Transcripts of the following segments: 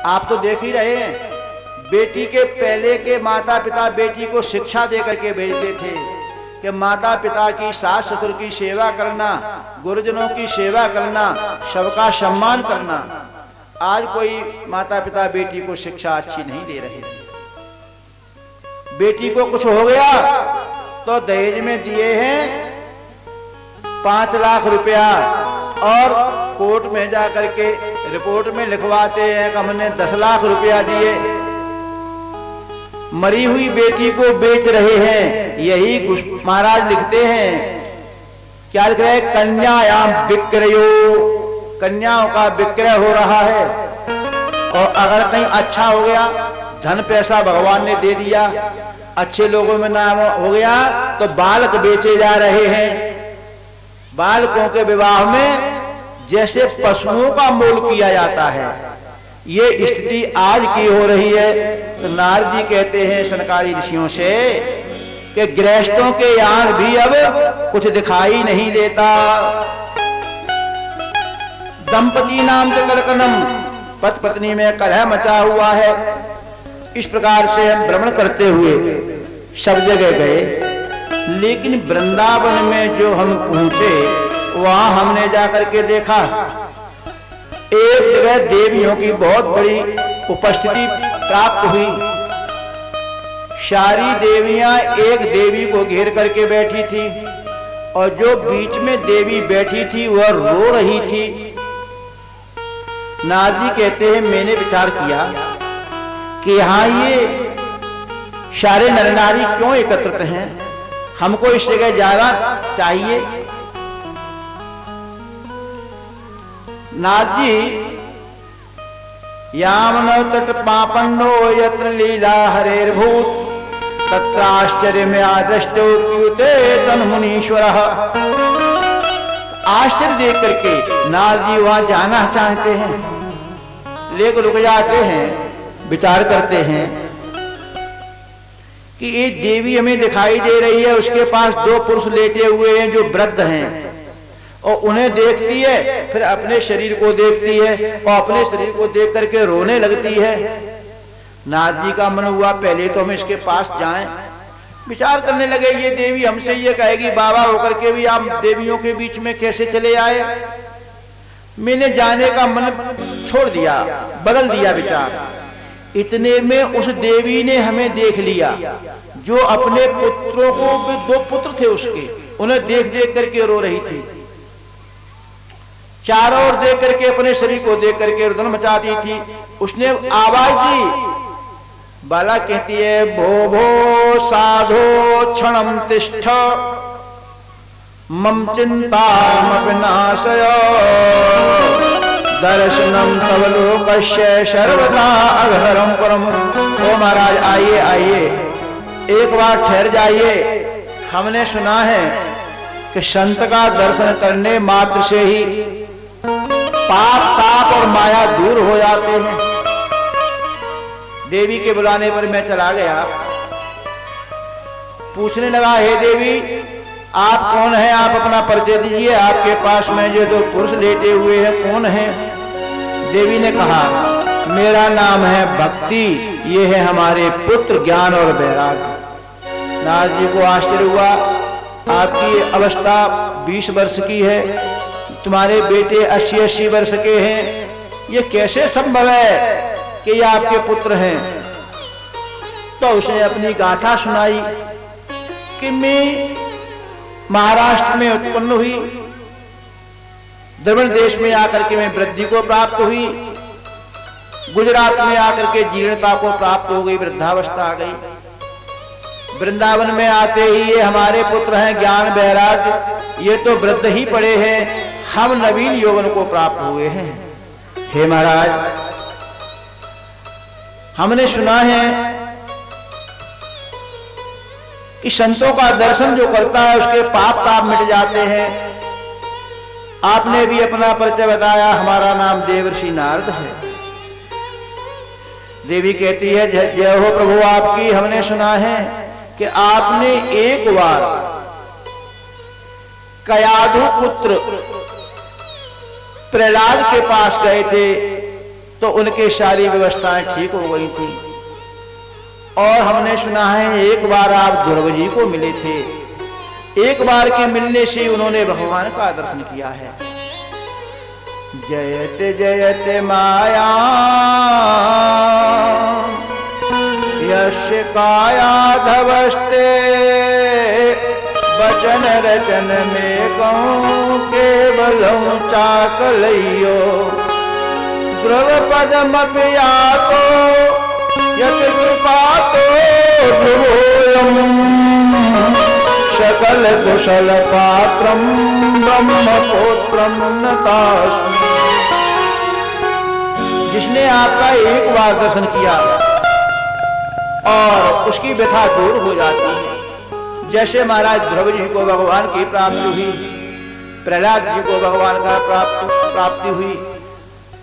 आप तो देख ही रहे हैं, बेटी के पहले के माता पिता बेटी को शिक्षा दे करके भेजते थे कि माता पिता की, सास ससुर की सेवा करना, गुरुजनों की सेवा करना, सबका सम्मान करना। आज कोई माता पिता बेटी को शिक्षा अच्छी नहीं दे रहे। बेटी को कुछ हो गया तो दहेज में दिए हैं 5 लाख रुपया और कोर्ट में जा करके रिपोर्ट में लिखवाते हैं कि हमने 10 लाख रुपया दिए। मरी हुई बेटी को बेच रहे हैं। यही महाराज लिखते हैं, क्या लिख रहे हैं? कन्यायाम विक्रयो, कन्याओं का विक्रय हो रहा है। और अगर कहीं अच्छा हो गया, धन पैसा भगवान ने दे दिया, अच्छे लोगों में नाम हो गया, तो बालक बेचे जा रहे हैं। बालकों के विवाह में जैसे पशुओं का मोल किया जाता है, ये स्थिति आज की हो रही है। तो नारद जी कहते हैं सनकादि ऋषियों से कि गृहस्थों के यहां भी अब कुछ दिखाई नहीं देता। दंपति नाम के कलकनम, पति पत्नी में कलह मचा हुआ है। इस प्रकार से हम भ्रमण करते हुए सब जगह गए, लेकिन वृंदावन में जो हम पहुंचे वहां हमने जाकर के देखा एक जगह देवियों की बहुत बड़ी उपस्थिति प्राप्त हुई। सारी देवियां एक देवी को घेर करके बैठी थी और जो बीच में देवी बैठी थी वह रो रही थी। नारद जी कहते हैं मैंने विचार किया कि यहां ये सारे नर नारी क्यों एकत्रित हैं, हमको इस जगह जाना चाहिए। नारद जी यामनव तट पापन्नो यत्र लीला हरेर्भूत तत्राश्चर्य में आदृष्टो क्यूते तन मुनीश्वर। आश्चर्य देख करके नारद जी वहां जाना चाहते हैं, लेकिन रुक जाते हैं, विचार करते हैं कि एक देवी हमें दिखाई दे रही है, उसके पास 2 पुरुष लेटे हुए हैं जो वृद्ध हैं, और उन्हें देखती है, फिर अपने शरीर को देखती है और अपने शरीर को देख करके रोने लगती है। नारद जी का मन हुआ पहले तो हम इसके पास जाएं। विचार करने लगे, ये देवी हमसे ये कहेगी बाबा होकर के भी आप देवियों के बीच में कैसे चले आए। मैंने जाने का मन छोड़ दिया, बदल दिया विचार। इतने में उस देवी ने हमें देख लिया, जो अपने पुत्रों को, 2 पुत्र थे उसके, उन्हें देख देख करके रो रही थी। चारों ओर देख करके अपने शरीर को देख करके रुदन मचाती थी। उसने आवाज दी, बाला कहती है भो भो साधो क्षणम तिष्ठ मम चिंताम विनाशय दर्शनम तव लोकस्य सर्वदा अघरम परम। ओ महाराज आइए आइए, एक बार ठहर जाइए। हमने सुना है कि संत का दर्शन करने मात्र से ही पाप ताप और माया दूर हो जाते हैं। देवी के बुलाने पर मैं चला गया, पूछने लगा हे देवी आप कौन है, आप अपना परिचय दीजिए, आपके पास में जो 2 पुरुष लेटे हुए हैं कौन है। देवी ने कहा मेरा नाम है भक्ति, ये है हमारे पुत्र ज्ञान और वैराग्य। नारद जी को आश्चर्य हुआ, आपकी अवस्था 20 वर्ष की है, तुम्हारे बेटे 80-80 वर्ष के हैं, ये कैसे संभव है कि ये आपके पुत्र हैं। तो उसने अपनी गाथा सुनाई कि मैं महाराष्ट्र में उत्पन्न हुई, द्रविड़ देश में आकर के मैं वृद्धि को प्राप्त हुई, गुजरात में आकर के जीर्णता को प्राप्त हो गई, वृद्धावस्था आ गई। वृंदावन में आते ही ये हमारे पुत्र हैं ज्ञान वैराग्य, ये तो वृद्ध ही पड़े हैं, हम नवीन यौवन को प्राप्त हुए हैं। हे महाराज हमने सुना है कि संतों का दर्शन जो करता है उसके पाप ताप मिट जाते हैं। आपने भी अपना परिचय बताया, हमारा नाम देवर्षि नारद है। देवी कहती है जय हो प्रभु आपकी, हमने सुना है कि आपने एक बार कयाधु पुत्र प्रहलाद के पास गए थे तो उनके सारी व्यवस्थाएं ठीक हो गई थी। और हमने सुना है एक बार आप ध्रुव जी को मिले थे, एक बार के मिलने से उन्होंने भगवान का दर्शन किया है। जयते जयते माया यस्य काया धवस्ते, वचन रचन में कहूं केवलं चाकलयो, ध्रुव पदमप्यातो यत कृपा तो ध्रुवोऽयम्, सकल कुशल पात्रम ब्रह्मपुत्रम नतास्मि। जिसने आपका एक बार दर्शन किया और उसकी व्यथा दूर हो जाती है। जैसे महाराज ध्रुव जी को भगवान की प्राप्ति हुई, प्रहलाद जी को भगवान का प्राप्ति हुई,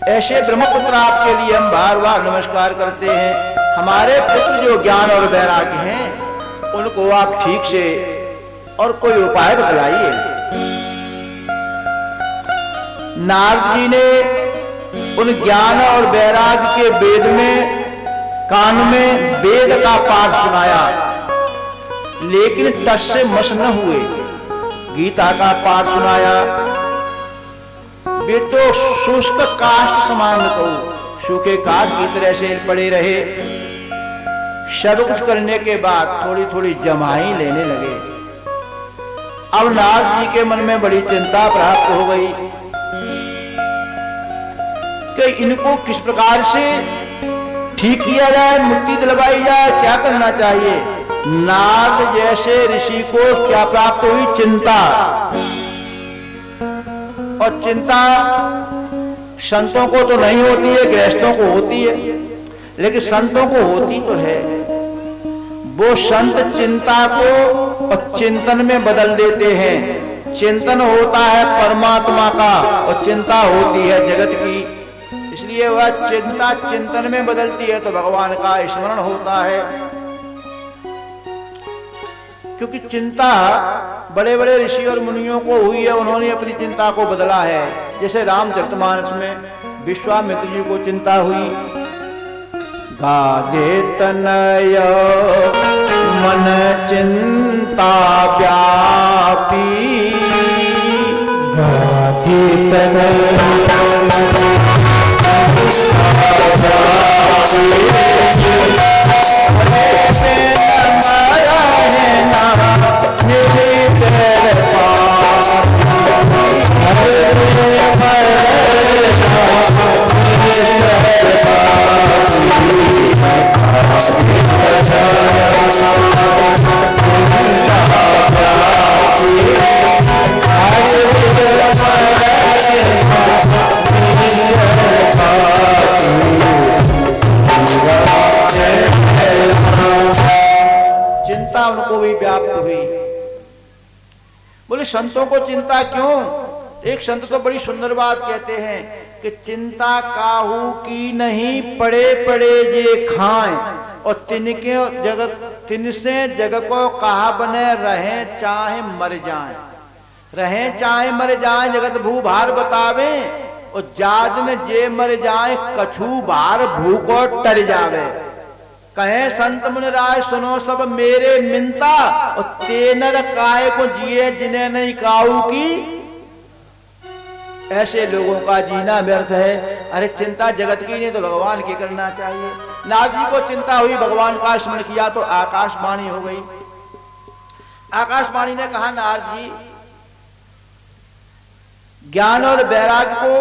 ऐसे ब्रह्मपुत्र आपके लिए हम बार बार नमस्कार करते हैं। हमारे पुत्र जो ज्ञान और वैराग्य हैं उनको आप ठीक से और कोई उपाय बतलाइए। नारद जी ने उन ज्ञान और वैराग्य के वेद में कान में वेद का पाठ सुनाया, लेकिन टस से मस न हुए। गीता का पाठ सुनाया, वे तो शुष्क काष्ठ समान कहूं, सूखे काष्ठ की तरह से पड़े रहे। सब कुछ करने के बाद थोड़ी थोड़ी जमाई लेने लगे। अब नारद जी के मन में बड़ी चिंता प्राप्त हो गई कि इनको किस प्रकार से ठीक किया जाए, मुक्ति दिलवाई जाए, क्या करना चाहिए। नारद जैसे ऋषि को क्या प्राप्त हुई? चिंता। और चिंता संतों को तो नहीं होती है, गृहस्थों को होती है, लेकिन संतों को होती तो है। वो संत चिंता को और चिंतन में बदल देते हैं। चिंतन होता है परमात्मा का और चिंता होती है जगत की, इसलिए वह चिंता चिंतन में बदलती है तो भगवान का स्मरण होता है। क्योंकि चिंता बड़े बड़े ऋषि और मुनियों को हुई है, उन्होंने अपनी चिंता को बदला है। जैसे रामचरितमानस में विश्वामित्र जी को चिंता हुई, गाधे तनय मन चिंता व्यापी, गाधे तनय चिंता उनको भी व्याप्त हुई। बोले संतों को चिंता क्यों? एक संत तो बड़ी सुंदर बात कहते हैं कि चिंता काहू की नहीं, पड़े पड़े जे खाएं, और तिनसे जग को कहा बने, रहे चाहे मर जाएं, रहे चाहे मर जाएं, जगत भू भार बतावे, और जाज में जे मर जाए कछू भार भूखो टर जावे। कहे संत मुनि राय सुनो सब मेरे मिनता, और तेनर काय को जिए जिन्हें नहीं काऊ की। ऐसे लोगों का जीना व्यर्थ है। अरे चिंता जगत की नहीं तो भगवान की करना चाहिए। नारद जी को चिंता हुई, भगवान का स्मरण किया तो आकाशवाणी हो गई। आकाशवाणी ने कहा, नारद जी ज्ञान और वैराग्य को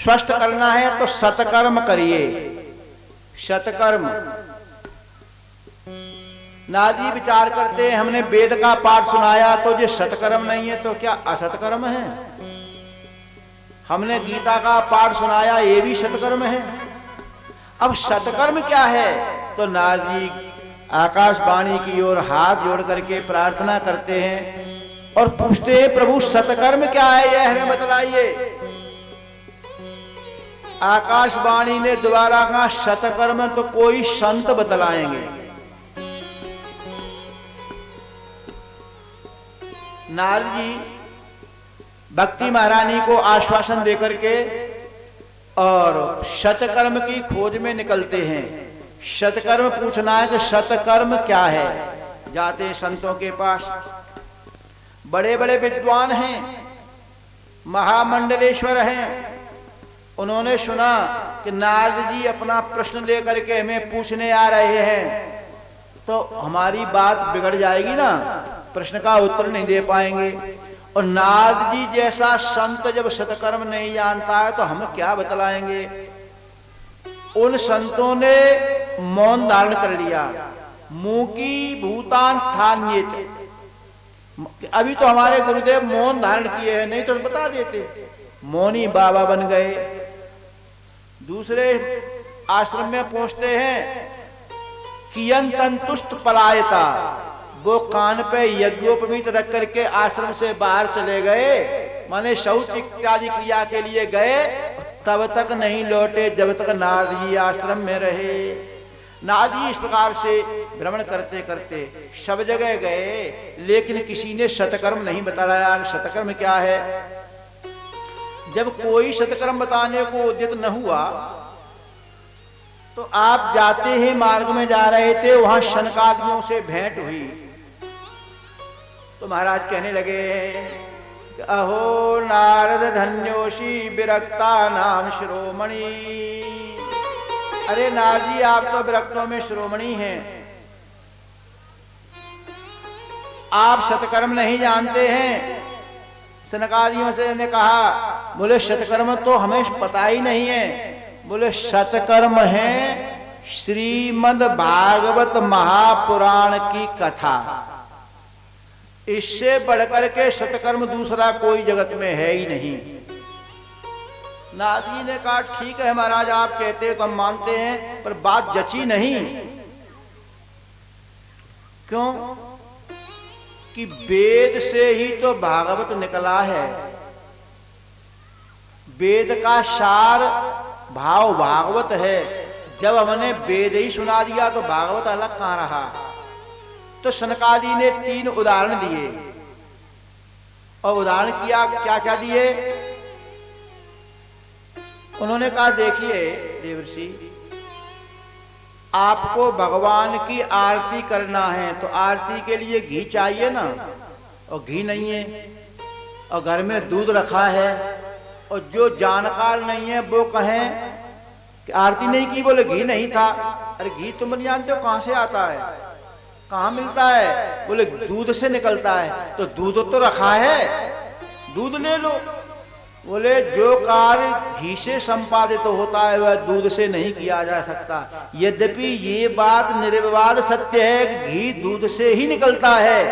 स्वस्थ करना है तो सत्कर्म करिए। सत्कर्म। नारद जी विचार करते हैं, हमने वेद का पाठ सुनाया तो ये सत्कर्म नहीं है तो क्या असत्कर्म है? हमने गीता का पाठ सुनाया, ये भी सत्कर्म है। अब सत्कर्म क्या है? तो नारद जी आकाशवाणी की ओर हाथ जोड़ करके प्रार्थना करते हैं और पूछते हैं, प्रभु सत्कर्म क्या है, यह हमें बतलाइए। आकाशवाणी ने दोबारा कहा, सत्कर्म तो कोई संत बतलाएंगे। नारद जी भक्ति महारानी को आश्वासन देकर के और सतकर्म की खोज में निकलते हैं। सतकर्म पूछना है कि सतकर्म क्या है। जाते हैं संतों के पास, बड़े बड़े विद्वान हैं, महामंडलेश्वर हैं। उन्होंने सुना कि नारद जी अपना प्रश्न लेकर के हमें पूछने आ रहे हैं, तो हमारी बात बिगड़ जाएगी ना, प्रश्न का उत्तर नहीं दे पाएंगे। और नारद जी जैसा संत जब सतकर्म नहीं जानता है तो हम क्या बतलाएंगे। उन संतों ने मौन धारण कर लिया। मूकी भूतान थान्ये, अभी तो हमारे गुरुदेव मौन धारण किए हैं, नहीं तो बता देते। मौनी बाबा बन गए। दूसरे आश्रम में पहुंचते हैं, कियन तंतुष्ट पलायता, वो कान पे यज्ञोपवीत रख करके आश्रम से बाहर चले गए, माने शौच इत्यादि क्रिया के लिए गए, तब तक नहीं लौटे जब तक नारद जी आश्रम में रहे। नारद जी इस प्रकार से भ्रमण करते करते सब जगह गए, लेकिन किसी ने सतकर्म नहीं बताया। सतकर्म क्या है? जब कोई सतकर्म बताने को उद्यत न हुआ तो आप जाते ही मार्ग में जा रहे थे, वहां शनकादियों से भेंट हुई तो महाराज कहने लगे, अहो नारद धन्योषी विरक्ता नाम शिरोमणि। अरे नारद जी, आप तो विरक्तों में शिरोमणि हैं, आप सतकर्म नहीं जानते हैं। सनकादियों से ने कहा, बोले सतकर्म तो हमें पता ही नहीं है। बोले सतकर्म है श्रीमद् भागवत महापुराण की कथा, इससे बढ़कर के सतकर्म दूसरा कोई जगत में है ही नहीं। नारद जी ने कहा, ठीक है महाराज, आप कहते तो हम मानते हैं, पर बात जची नहीं। क्यों? कि वेद से ही तो भागवत निकला है। वेद का सार भाव भागवत है। जब हमने वेद ही सुना दिया तो भागवत अलग कहां रहा। तो सनकादि ने 3 उदाहरण दिए, और उदाहरण किया क्या क्या दिए। उन्होंने कहा, देखिए देवर्षि, आपको भगवान की आरती करना है तो आरती के लिए घी चाहिए ना, और घी नहीं है, और घर में दूध रखा है, और जो जानकार नहीं है वो कहें कि आरती नहीं की, बोले घी नहीं था। अरे घी तुम नहीं जानते हो कहां से आता है, कहां मिलता है? बोले दूध से निकलता है। तो दूध तो रखा है, दूध ले लो। बोले जो कार्य घी से संपादित होता है वह दूध से नहीं किया जा सकता। यद्यपि ये बात निर्विवाद सत्य है कि घी दूध से ही निकलता है,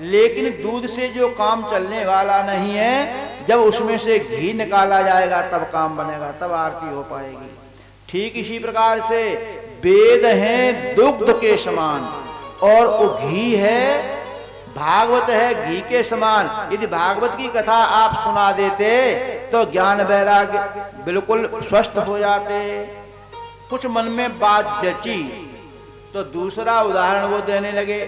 लेकिन दूध से जो काम चलने वाला नहीं है, जब उसमें से घी निकाला जाएगा तब काम बनेगा, तब आरती हो पाएगी। ठीक इसी प्रकार से वेद हैं दुग्ध के समान, और वो घी है, भागवत है घी के समान। यदि भागवत की कथा आप सुना देते तो ज्ञान वैराग्य बिल्कुल स्वस्थ हो जाते। कुछ मन में बात जची तो दूसरा उदाहरण वो देने लगे।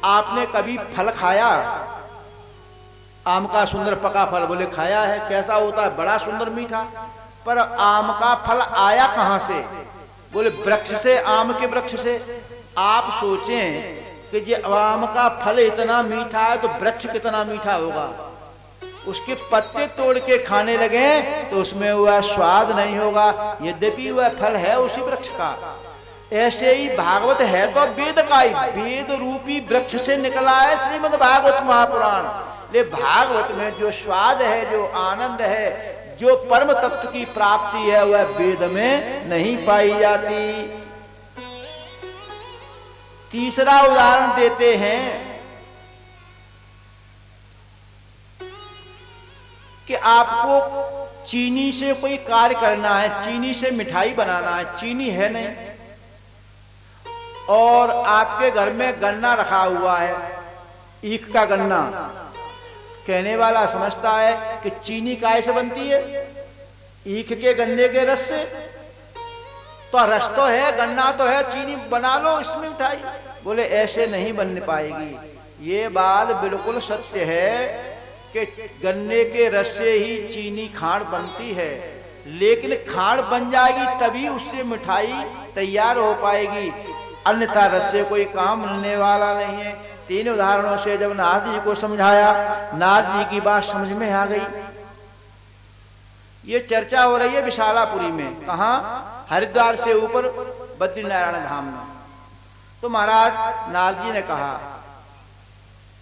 आपने कभी फल खाया? आम का सुंदर पका फल। बोले खाया है। कैसा होता है? बड़ा सुंदर मीठा। पर आम का फल आया कहां से? बोले वृक्ष से, आम के वृक्ष से। आप सोचें कि ये आम का फल इतना मीठा है तो वृक्ष कितना मीठा होगा। उसके पत्ते तोड़ के खाने लगे तो उसमें वह स्वाद नहीं होगा, यद्यपि वह फल है उसी वृक्ष का। ऐसे ही भागवत है तो वेद का ही, वेद रूपी वृक्ष से निकला है श्रीमद् भागवत महापुराण। ले भागवत में जो स्वाद है, जो आनंद है, जो परम तत्व की प्राप्ति है, वह वेद में नहीं पाई जाती। तीसरा उदाहरण देते हैं कि आपको चीनी से कोई कार्य करना है, चीनी से मिठाई बनाना है, चीनी है नहीं, और आपके घर में गन्ना रखा हुआ है, ईख का गन्ना। कहने वाला समझता है कि चीनी काहे से बनती है? ईख के गन्ने के रस से। तो रस तो है, गन्ना तो है, चीनी बना लो इसमें मिठाई। बोले ऐसे नहीं बन पाएगी। ये बात बिल्कुल सत्य है कि गन्ने के रस से ही चीनी खांड बनती है, लेकिन खांड बन जाएगी तभी उससे मिठाई तैयार हो पाएगी, अन्यथा रस से कोई काम मिलने वाला नहीं है। 3 उदाहरणों से जब नारद जी को समझाया, नारद जी की बात समझ में आ गई। ये चर्चा हो रही है विशालापुरी में, कहा? हरिद्वार से ऊपर बद्रीनारायण धाम में। तो महाराज नारद जी ने कहा,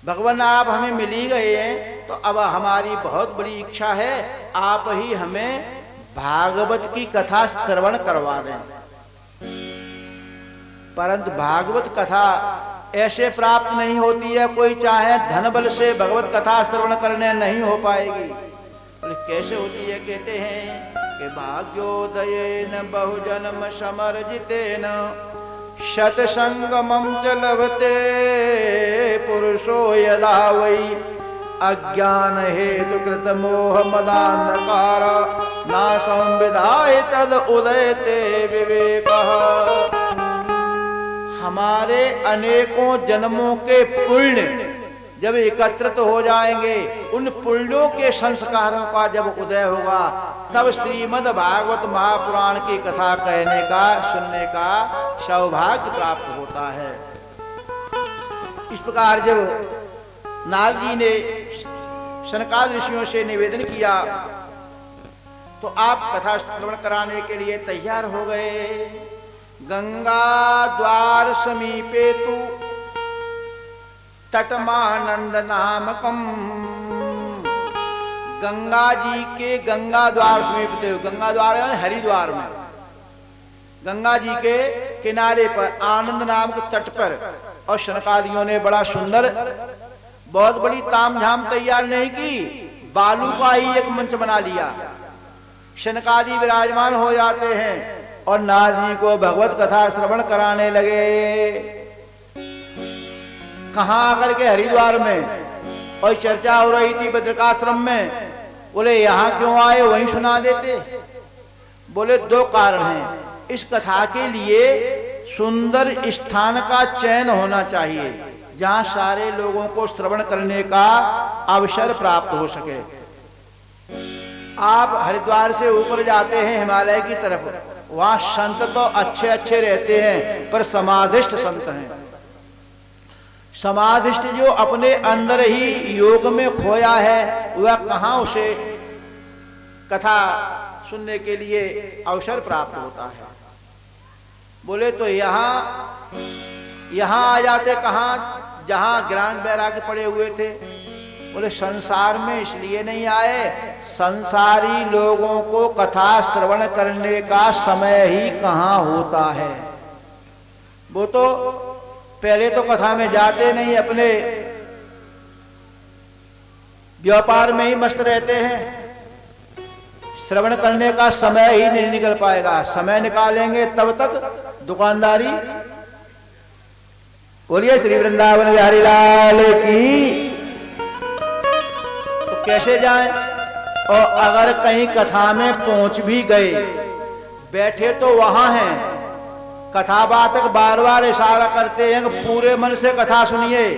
भगवान आप हमें मिल ही गए हैं, तो अब हमारी बहुत बड़ी इच्छा है, आप ही हमें भागवत की कथा श्रवण करवा दें। परंतु भागवत कथा ऐसे प्राप्त नहीं होती है, कोई चाहे धन बल से भगवत कथा श्रवण करने नहीं हो पाएगी। बोले कैसे होती है? कहते हैं कि भाग्योदयेन बहुजन्म समर्जितेन शतसंगमं च लभते पुरुषो यदा वै अज्ञान हेतु कृत मोह मदान्धकार ना संविधाय तद उदयते विवेकः। हमारे अनेकों जन्मों के पुण्य जब एकत्रित हो जाएंगे, उन पुण्यों के संस्कारों का जब उदय होगा, तब श्रीमद् भागवत महापुराण की कथा कहने का, सुनने का सौभाग्य प्राप्त होता है। इस प्रकार जब नारद जी ने सनकादि ऋषियों से निवेदन किया, तो आप कथा श्रवण कराने के लिए तैयार हो गए। गंगा द्वार समीपे तु तटमानंद नामकम। गंगा जी के गंगा द्वार समीप थे, गंगा द्वार हरिद्वार में, गंगा जी के किनारे पर आनंद नाम के तट पर। और शनकादियों ने बड़ा सुंदर, बहुत बड़ी तामझाम तैयार नहीं की, बालू का ही एक मंच बना लिया। शनकादि विराजमान हो जाते हैं और नारद जी को भगवत कथा श्रवण कराने लगे। कहां आकर के? हरिद्वार में। और चर्चा हो रही थी बद्रिकाश्रम में। बोले यहां क्यों आए, वहीं सुना देते। बोले 2 कारण हैं। इस कथा के लिए सुंदर स्थान का चयन होना चाहिए, जहां सारे लोगों को श्रवण करने का अवसर प्राप्त हो सके। आप हरिद्वार से ऊपर जाते हैं हिमालय की तरफ, वहां संत तो अच्छे अच्छे रहते हैं, पर समाधिष्ठ संत हैं। समाधिष्ठ जो अपने अंदर ही योग में खोया है, वह कहां उसे कथा सुनने के लिए अवसर प्राप्त होता है। बोले तो यहां आ जाते, कहां? जहां ज्ञान वैराग्य पड़े हुए थे। बोले संसार में इसलिए नहीं आए, संसारी लोगों को कथा श्रवण करने का समय ही कहां होता है। वो तो पहले तो कथा में जाते नहीं, अपने व्यापार में ही मस्त रहते हैं। श्रवण करने का समय ही नहीं निकल पाएगा। समय निकालेंगे तब तक दुकानदारी। बोलिए श्री वृंदावन बिहारी लाल की। तो कैसे जाएं? और अगर कहीं कथा में पहुंच भी गए, बैठे तो वहां हैं, कथावाचक बार बार इशारा करते हैं कि पूरे मन से कथा सुनिए,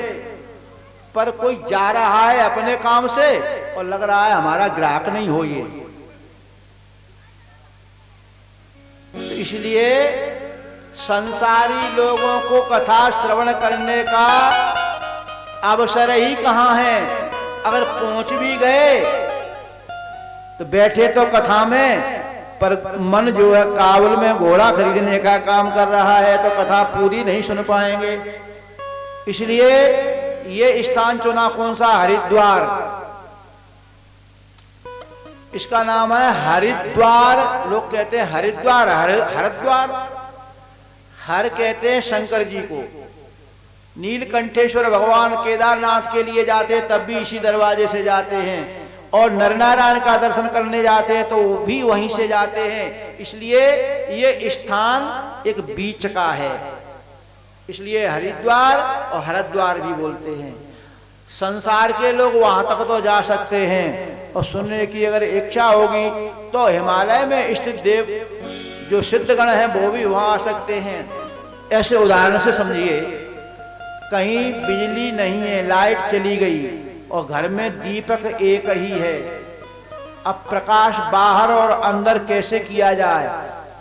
पर कोई जा रहा है अपने काम से और लग रहा है हमारा ग्राहक नहीं हो ये। तो इसलिए संसारी लोगों को कथा श्रवण करने का अवसर ही कहां है। अगर पहुंच भी गए तो बैठे तो कथा में, पर मन जो है काबुल में घोड़ा खरीदने का काम कर रहा है, तो कथा पूरी नहीं सुन पाएंगे। इसलिए ये स्थान चुना कौन सा? हरिद्वार। इसका नाम है हरिद्वार। लोग कहते हैं हरिद्वार, हरिद्वार। हर कहते हैं शंकर जी को। नीलकंठेश्वर भगवान केदारनाथ के लिए जाते तब भी इसी दरवाजे से जाते हैं, और नरनारायण का दर्शन करने जाते हैं तो वो भी वहीं से जाते हैं। इसलिए ये स्थान एक बीच का है, इसलिए हरिद्वार और हरिद्वार भी बोलते हैं। संसार के लोग वहां तक तो जा सकते हैं, और सुनने की अगर इच्छा होगी तो हिमालय में स्थित देव जो सिद्धगण हैं वो भी वहां आ सकते हैं। ऐसे उदाहरण से समझिए, कहीं बिजली नहीं है, लाइट चली गई और घर में दीपक एक ही है। अब प्रकाश बाहर और अंदर कैसे किया जाए?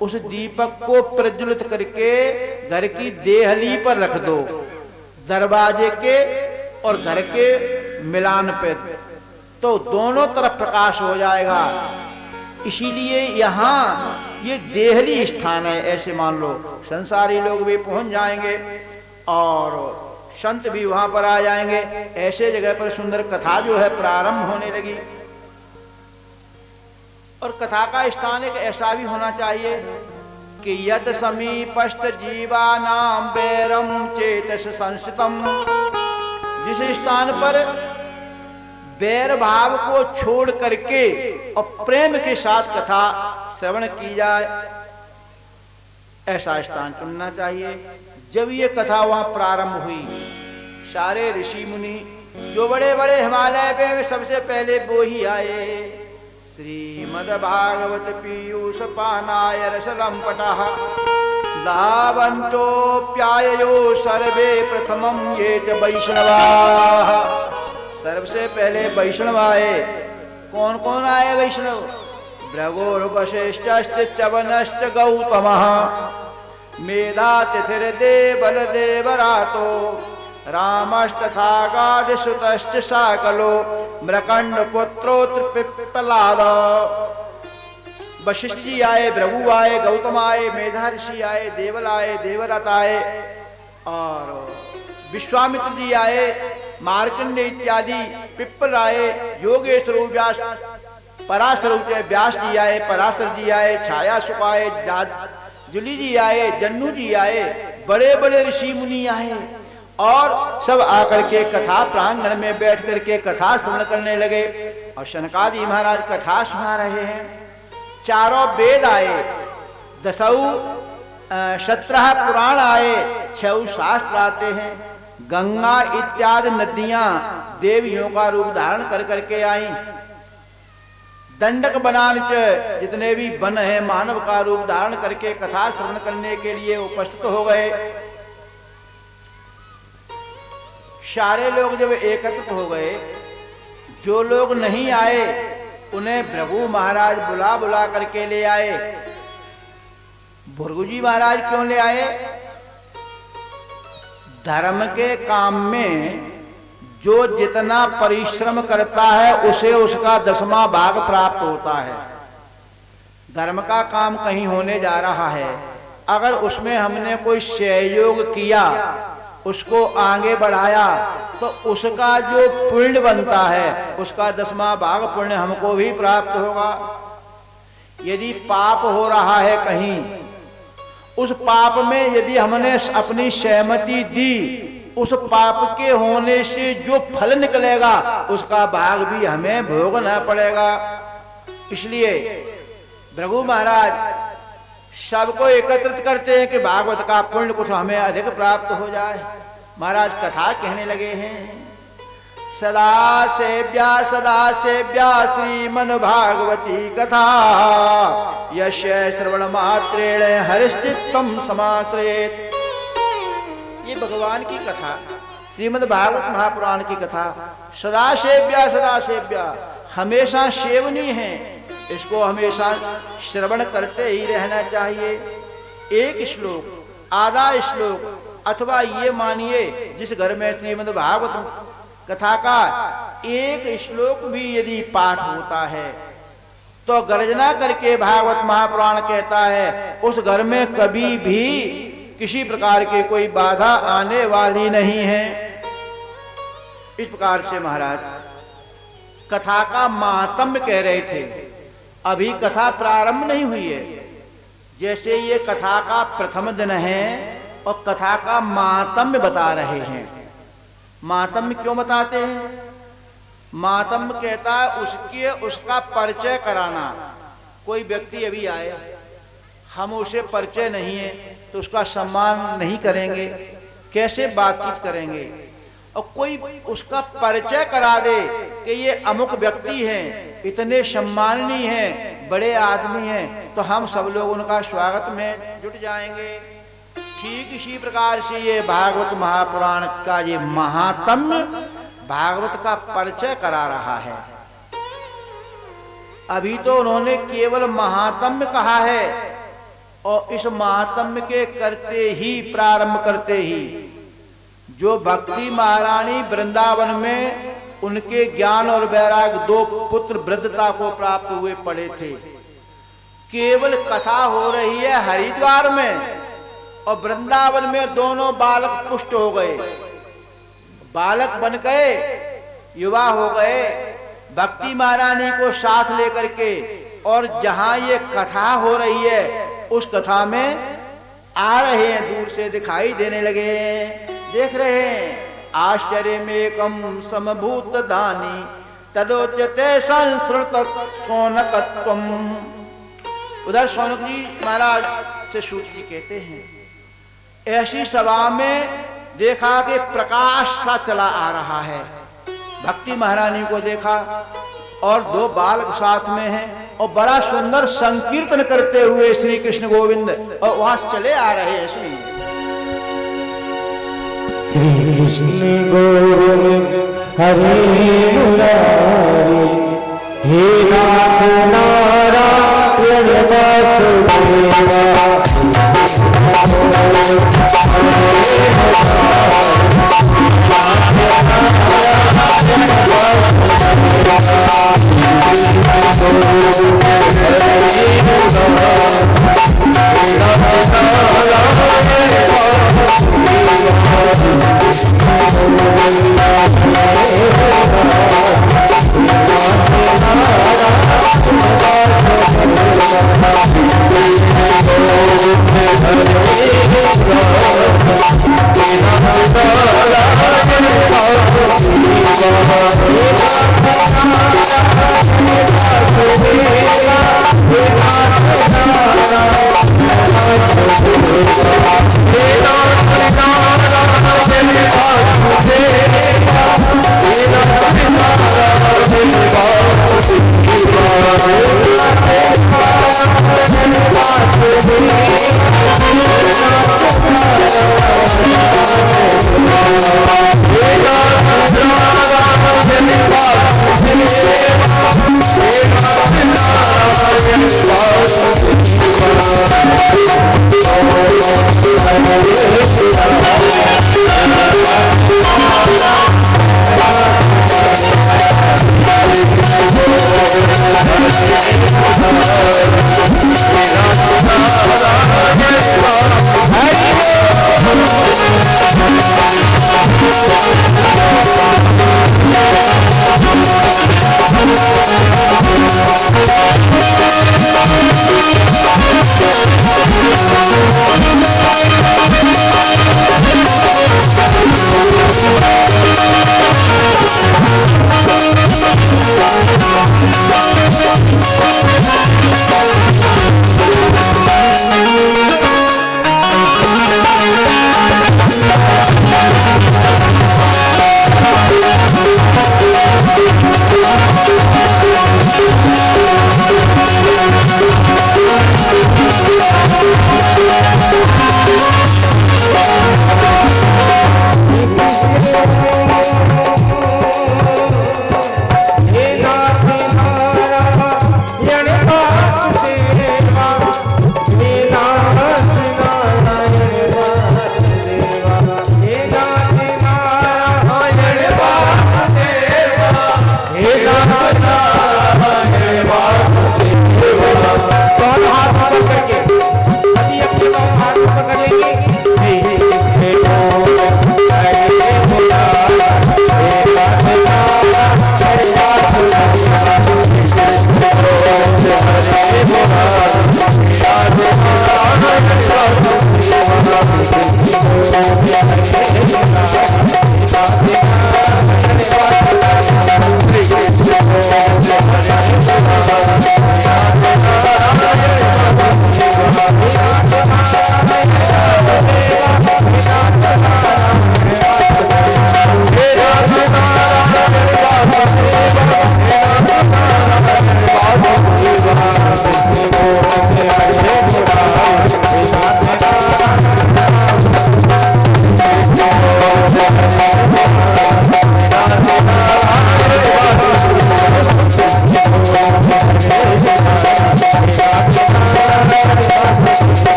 उस दीपक को प्रज्वलित करके घर की देहली पर रख दो, दरवाजे के और घर के मिलान पे, तो दोनों तरफ प्रकाश हो जाएगा। इसीलिए यहाँ ये देहली स्थान है, ऐसे मान लो। संसारी लोग भी पहुंच जाएंगे और संत भी वहां पर आ जाएंगे। ऐसे जगह पर सुंदर कथा जो है प्रारंभ होने लगी। और कथा का स्थान एक ऐसा भी होना चाहिए कि यत समीपस्थ जीवानाम बैरम चेतस संसितम, जिस स्थान पर बैर भाव को छोड़ करके और प्रेम के साथ कथा श्रवण की जाए, ऐसा स्थान चुनना चाहिए। जब ये कथा वहां प्रारंभ हुई, सारे ऋषि मुनि जो बड़े बड़े हिमालय पे सबसे पहले वो ही आए। श्रीमद् भागवत पीयूष पानाय रसलम पटः दावन्तोऽप्याययो सर्वे प्रथमं ये च वैष्णवाः। सबसे पहले वैष्णव आए। कौन कौन आए वैष्णव? भृगुर्वशिष्ठश्च च्यवनश्च गौतमः मेधातिथिर्देवलदेवरातो रामस्तथागादिसुतश्च साकलो मृकण्डपुत्रोऽत्र पिप्पलाद। वशिष्ठ जी आए, भृगु आए, गौतम आए, मेधा ऋषि आए, देवल आए, देवरथ आए और विश्वामित्र जी आए, मार्कंड इत्यादि पिप्पल आए, योगेश्वर व्यास, पराशर व्यास जी आए, पराशर जी आए, छाया सुख आए, जुली जी आए, जन्नू जी आए, बड़े बड़े ऋषि मुनि आए और सब आकर के कथा प्रांगण में बैठ करके कथा श्रवण करने लगे। और शनकादि महाराज कथा सुना रहे हैं। चारों वेद आए, 17 पुराण आए, 6 शास्त्र आते हैं। गंगा इत्यादि नदियां देवियों का रूप धारण कर करके आई। दंडक बनान च जितने भी वन है मानव का रूप धारण करके कथा श्रवण करने के लिए उपस्थित हो गए। सारे लोग जब एकत्रित हो गए, जो लोग नहीं आए उन्हें भृगु महाराज बुला बुला करके ले आए। भृगु जी महाराज क्यों ले आए? धर्म के काम में जो जितना परिश्रम करता है उसे उसका 10वां भाग प्राप्त होता है। धर्म का काम कहीं होने जा रहा है, अगर उसमें हमने कोई सहयोग किया, उसको आगे बढ़ाया, तो उसका जो पुण्य बनता है उसका 10वां भाग पुण्य हमको भी प्राप्त होगा। यदि पाप हो रहा है कहीं, उस पाप में यदि हमने अपनी सहमति दी, उस पाप के होने से जो फल निकलेगा उसका भाग भी हमें भोगना पड़ेगा। इसलिए भृगु महाराज सबको एकत्रित करते हैं कि भागवत का पुण्य कुछ हमें अधिक प्राप्त हो जाए। महाराज कथा कहने लगे हैं। सदा सेव्या श्रीमद् भागवती कथा यस्य श्रवण मात्रेण हरिश्चित्तम समाश्रयेत्। ये भगवान की कथा, श्रीमद् भागवत महापुराण की कथा सदा सेव्या हमेशा सेवनीय है। इसको हमेशा श्रवण करते ही रहना चाहिए। एक श्लोक, आधा श्लोक, अथवा ये मानिए जिस घर में श्रीमद् भागवत कथा का एक श्लोक भी यदि पाठ होता है तो गर्जना करके भागवत महापुराण कहता है उस घर में कभी भी किसी प्रकार की कोई बाधा आने वाली नहीं है। इस प्रकार से महाराज कथा का महात्म्य कह रहे थे। अभी कथा प्रारंभ नहीं हुई है। जैसे ये कथा का प्रथम दिन है और कथा का महात्म्य बता रहे हैं। महात्म्य क्यों बताते हैं? महात्म्य कहता है उसका परिचय कराना। कोई व्यक्ति अभी आए, हम उसे परिचय नहीं है तो उसका सम्मान नहीं करेंगे, कैसे बातचीत करेंगे? और कोई उसका परिचय करा दे कि ये अमुक व्यक्ति हैं, इतने सम्माननीय हैं, बड़े आदमी हैं, तो हम सब लोग उनका स्वागत में जुट जाएंगे। ठीक इसी प्रकार से ये भागवत महापुराण का ये महात्म्य भागवत का परिचय करा रहा है। अभी तो उन्होंने केवल महात्म्य कहा है और इस महात्म्य के करते ही प्रारंभ करते ही जो भक्ति महारानी वृंदावन में उनके ज्ञान और वैराग 2 पुत्र वृद्धता को प्राप्त हुए पड़े थे, केवल कथा हो रही है हरिद्वार में और वृंदावन में दोनों बालक पुष्ट हो गए, बालक बन गए, युवा हो गए भक्ति महारानी को साथ लेकर के। और जहां ये कथा हो रही है उस कथा में आ रहे हैं, दूर से दिखाई देने लगे, देख रहे हैं। आश्चर्य में एकम समभूत दानी तदोच्यते संस्कृत सोनकत्वम। उधर सोनक जी महाराज से सूत जी कहते हैं, ऐसी सभा में देखा कि प्रकाश सा चला आ रहा है। भक्ति महारानी को देखा और 2 बालक साथ में हैं और बड़ा सुंदर संकीर्तन करते हुए श्री कृष्ण गोविंद और वहां चले आ रहे हैं। सुनिए, श्री कृष्ण गोविंद हरे मुरारी, हे नाथ नारायण वासुदेवा।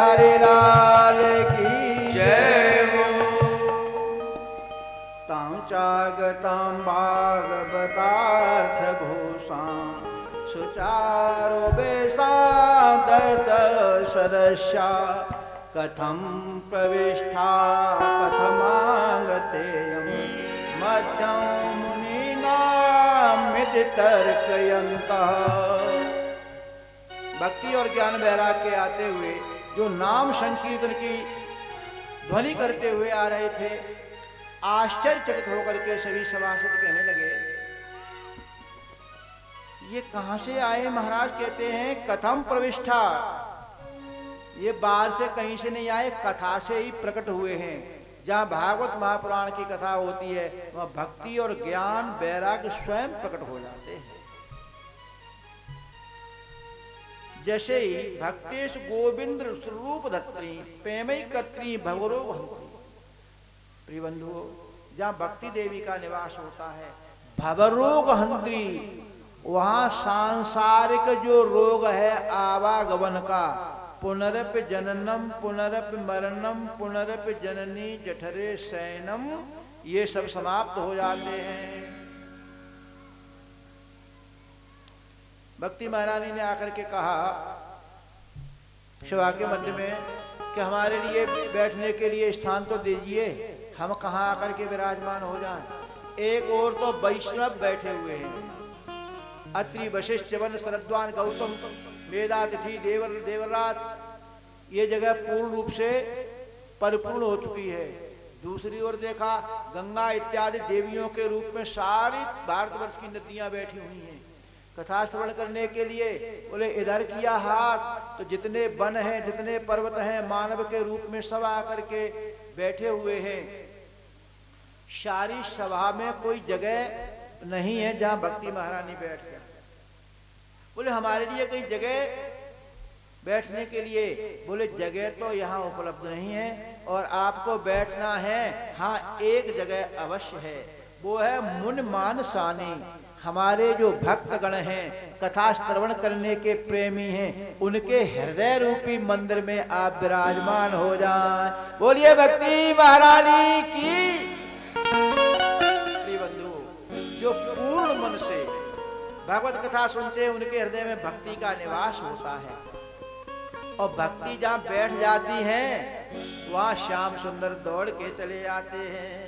बिहारी लाल की जय हो। तां चागतां भागवतार्थ भूषां सुचारो बेसां दश सदस्या कथं प्रविष्टा कथमागतेयं मध्यं मुनीनां मिति तर्कयन्तः। भक्ति और ज्ञान वैराग्य के आते हुए जो नाम संकीर्तन की ध्वनि करते हुए आ रहे थे, आश्चर्यचकित होकर के सभी सभासद कहने लगे, ये कहां से आए महाराज? कहते हैं कथम प्रविष्ठा, ये बाहर से कहीं से नहीं आए, कथा से ही प्रकट हुए हैं। जहां भागवत महापुराण की कथा होती है वहां भक्ति और ज्ञान वैराग्य स्वयं प्रकट हो जाते हैं। जैसे ही भक्तेश गोविंद स्वरूप धत्री प्रेमई कत्री भवरो भवती। प्रिय बंधुओं, जहां भक्ति देवी का निवास होता है, भवरोग हंत्री, वहां सांसारिक जो रोग है आवागमन का, पुनरपि जननम पुनरपि मरणम पुनरपि जननी जठरे शयनम, ये सब समाप्त हो जाते हैं। भक्ति महारानी ने आकर के कहा सभा के मध्य में कि हमारे लिए बैठने के लिए स्थान तो दीजिए, हम कहाँ आकर के विराजमान हो जाएं। एक और तो वैष्णव बैठे हुए हैं, अत्रि वशिष्ठ वन शरद्वान गौतम वेदातिथि देवरात, ये जगह पूर्ण रूप से परिपूर्ण हो चुकी है। दूसरी ओर देखा गंगा इत्यादि देवियों के रूप में सारी भारतवर्ष की नदियां बैठी हुई हैं कथा श्रवण करने के लिए। बोले इधर किया हाथ तो जितने वन हैं, जितने पर्वत हैं, मानव के रूप में सब आकर के बैठे हुए हैं। सारी सभा में कोई जगह नहीं है जहां भक्ति महारानी बैठ जाए। बोले हमारे लिए कोई जगह बैठने के लिए? बोले जगह तो यहाँ उपलब्ध नहीं है और आपको बैठना है, हाँ एक जगह अवश्य है, वो है मुन मान सानी। हमारे जो भक्तगण हैं, कथा श्रवण करने के प्रेमी हैं, उनके हृदय रूपी मंदिर में आप विराजमान हो जाएं। बोलिए भक्ति महारानी की। प्रिय बंधु, जो पूर्ण मन से भागवत कथा सुनते हैं उनके हृदय में भक्ति का निवास होता है और भक्ति जहां बैठ जाती है वहां श्याम सुंदर दौड़ के चले आते हैं।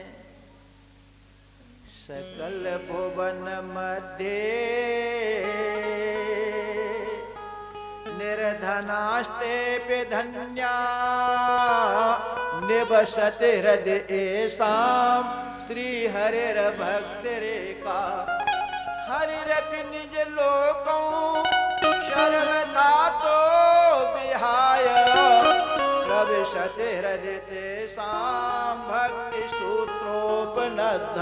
सकल भुवन मध्य निर्धनास्ते पे धन्या निबसते हृदय साम श्री हरिर भक्त रेखा। हरिरपि निज लोकों शर्मता तो विहाय प्रविशते हृदय साम भक्ति सूत्रोपनद्ध।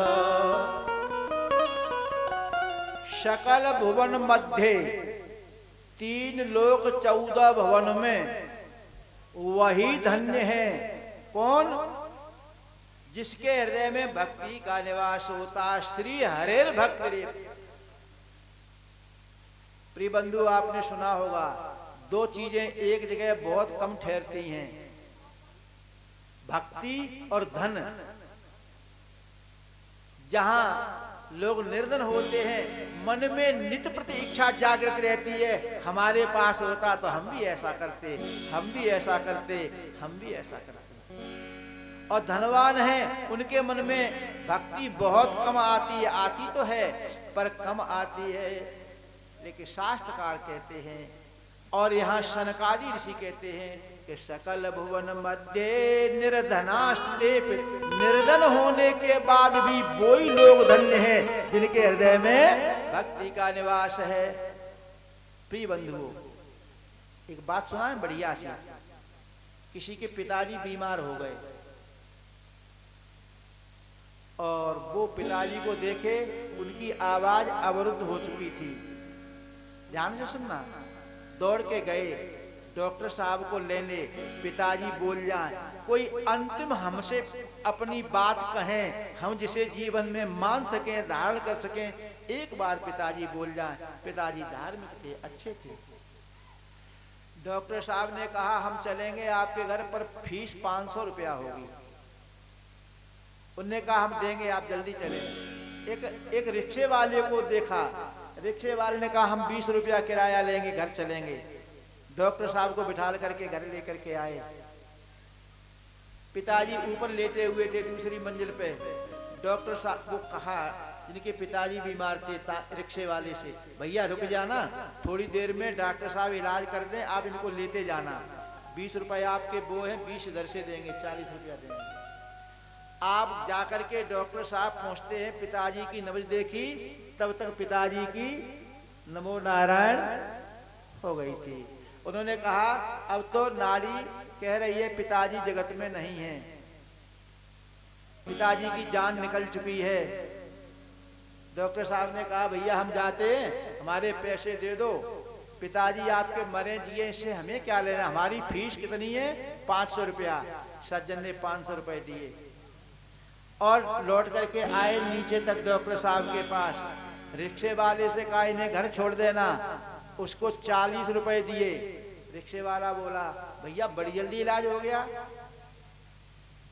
सकल भुवन मध्य, 3 लोक 14 भवन में वही धन्य है। कौन? जिसके हृदय में भक्ति का निवास होता, श्री हरिर भक्त रेखा। प्रिय बंधु, आपने सुना होगा 2 चीजें एक जगह बहुत कम ठहरती हैं, भक्ति और धन। जहां लोग निर्धन होते हैं, मन में नित्य प्रति इच्छा जागृत रहती है, हमारे पास होता तो हम भी ऐसा करते, हम भी ऐसा करते, हम भी ऐसा करते। और धनवान हैं, उनके मन में भक्ति बहुत कम आती है, आती तो है पर कम आती है। लेकिन शास्त्रकार कहते हैं और यहाँ शनकादि ऋषि कहते हैं कि सकल भुवन मध्य निर्धनास्ते, निर्धन होने के बाद भी वही लोग धन्य हैं जिनके हृदय में भक्ति का निवास है। प्रिय बंधुओं, एक बात सुना है बढ़िया सी। किसी के पिताजी बीमार हो गए और वो पिताजी को देखे उनकी आवाज अवरुद्ध हो चुकी थी। ध्यान से सुनना। दौड़ के गए डॉक्टर साहब को लेने, पिताजी बोल जाएं, कोई अंतिम हमसे अपनी बात कहें, हम जिसे जीवन में मान सकें, धारण कर सकें। एक बार पिताजी बोल जाएं। पिताजी धार्मिक थे, अच्छे थे। डॉक्टर साहब ने कहा हम चलेंगे आपके घर पर फीस 500 रुपया होगी। उनने कहा हम देंगे, आप जल्दी चलें। एक रिक्शे वाले को देखा, रिक्शे वाले ने कहा हम 20 रुपया किराया लेंगे, घर चलेंगे। डॉक्टर साहब को बिठा करके घर लेकर के आए। पिताजी ऊपर लेटे हुए थे दूसरी मंजिल पे। डॉक्टर साहब को कहा, जिनके पिताजी बीमार थे, रिक्शे वाले से, भैया रुक जाना, थोड़ी देर में डॉक्टर साहब इलाज कर दें, आप इनको लेते जाना। 20 रुपये आपके वो हैं, 20 इधर से देंगे, 40 रुपया देंगे। आप जाकर के डॉक्टर साहब पहुंचते हैं, पिताजी की नब्ज देखी, तब तक पिताजी की नमो नारायण हो गई थी। उन्होंने कहा अब तो नाड़ी कह रही है पिताजी जगत में नहीं है, पिताजी की जान निकल चुकी है। डॉक्टर साहब ने कहा भैया हम जाते हैं, हमारे पैसे दे दो, पिताजी आपके मरे जिए, इससे हमें क्या लेना, हमारी फीस कितनी है 500 रुपया। सज्जन ने 500 रुपए दिए और लौट करके आए नीचे तक डॉक्टर साहब के पास। रिक्शे वाले से कहा इन्हें घर छोड़ देना, उसको 40 रुपए दिए। रिक्शे वाला बोला भैया बड़ी जल्दी इलाज हो गया।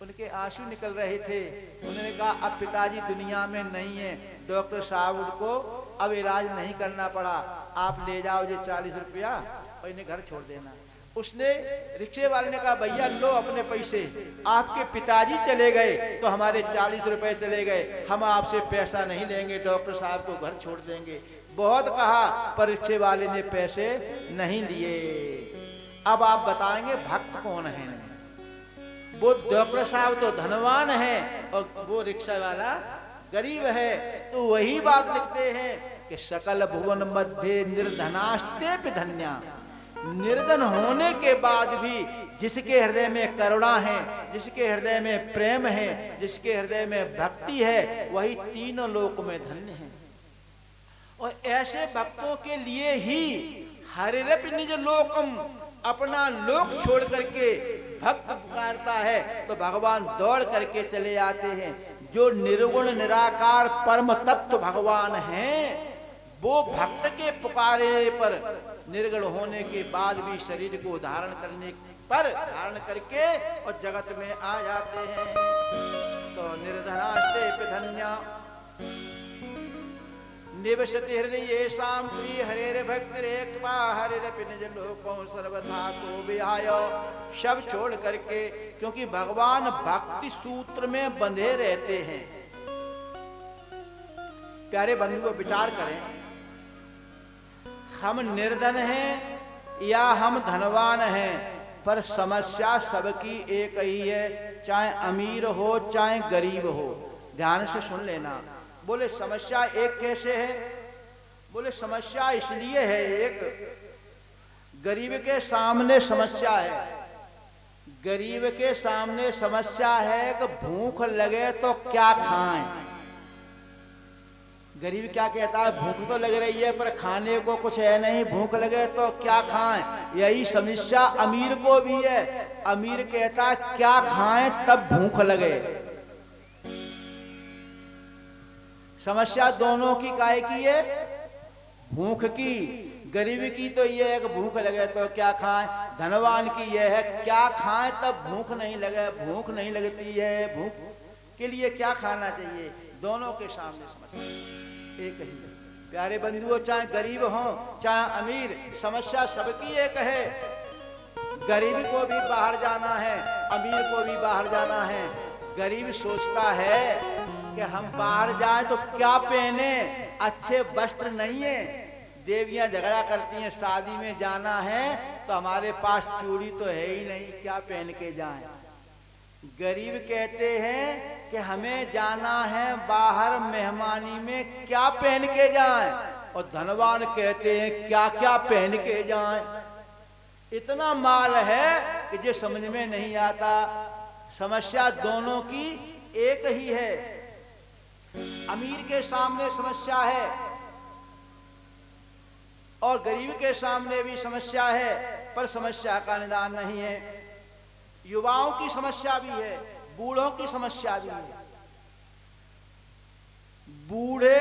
उनके आंसू निकल रहे थे। उन्होंने कहा अब पिताजी दुनिया में नहीं है, डॉक्टर साहब उनको अब इलाज नहीं करना पड़ा, आप ले जाओ ये 40 रुपया और इन्हें घर छोड़ देना। उसने, रिक्शे वाले ने कहा भैया लो अपने पैसे, आपके पिताजी चले गए तो हमारे 40 रुपए चले गए, हम आपसे पैसा नहीं लेंगे, डॉक्टर साहब को घर छोड़ देंगे। बहुत कहा पर रिक्शे वाले ने पैसे नहीं लिए। अब आप बताएंगे भक्त कौन है? वो डॉक्टर साहब तो धनवान है और वो रिक्शा वाला गरीब है। तो वही बात लिखते हैं कि सकल भुवन मध्य निर्धनास्ते पे धन्या, निर्धन होने के बाद भी जिसके हृदय में करुणा है, जिसके हृदय में प्रेम है, जिसके हृदय में भक्ति है, वही तीनों लोक में धन्य है। और ऐसे भक्तों के लिए ही हरिरप निज लोकम, अपना लोक छोड़ करके भक्त पुकारता है तो भगवान दौड़ करके चले आते हैं। जो निर्गुण निराकार परम तत्व भगवान हैं, वो भक्त के पुकारे पर निर्गुण होने के बाद भी शरीर को धारण करने पर धारण करके और जगत में आ जाते हैं। तो निर्धनास्ते पे धन्या निवसति हृदय शाम प्रिय हरेर भक्त रेखवा हरिरपि निज लोकों सर्वथा को विहाय। सब छोड़ करके, क्योंकि भगवान भक्ति सूत्र में बंधे रहते हैं। प्यारे बंधुओं विचार करें, हम निर्धन हैं या हम धनवान हैं, पर समस्या सबकी एक ही है, चाहे अमीर हो चाहे गरीब हो। ध्यान से सुन लेना। बोले समस्या एक कैसे है? बोले समस्या इसलिए है, एक गरीब के सामने समस्या है। गरीब के सामने समस्या है कि भूख लगे तो क्या खाएं। गरीब क्या कहता है, भूख तो लग रही है पर खाने को कुछ है नहीं, भूख लगे तो क्या खाएं। यही समस्या अमीर को भी है। अमीर कहता है क्या खाएं तब भूख लगे। समस्या दोनों की काहे की है? भूख की। गरीब की तो यह है कि भूख लगे तो क्या खाएं, धनवान की यह है क्या खाएं तब भूख नहीं लगे। भूख नहीं लगती है, भूख के लिए क्या खाना चाहिए। दोनों के सामने समस्या एक ही है। प्यारे बंधुओं, चाहे गरीब हो चाहे अमीर, समस्या सबकी एक है। गरीब को भी बाहर जाना है, अमीर को भी बाहर जाना है। गरीब सोचता है कि हम बाहर जाएं तो क्या पहने, अच्छे वस्त्र नहीं है। देवियां झगड़ा करती हैं, शादी में जाना है तो हमारे पास चूड़ी तो है ही नहीं, क्या पहन के जाएं। गरीब कहते हैं कि हमें जाना है बाहर मेहमानी में, क्या पहन के जाएं। और धनवान कहते हैं क्या क्या पहन के जाएं। इतना माल है कि ये समझ में नहीं आता। समस्या दोनों की एक ही है। अमीर के सामने समस्या है और गरीब के सामने भी समस्या है, पर समस्या का निदान नहीं है। युवाओं की समस्या भी है, बूढ़ों की समस्या भी है। बूढ़े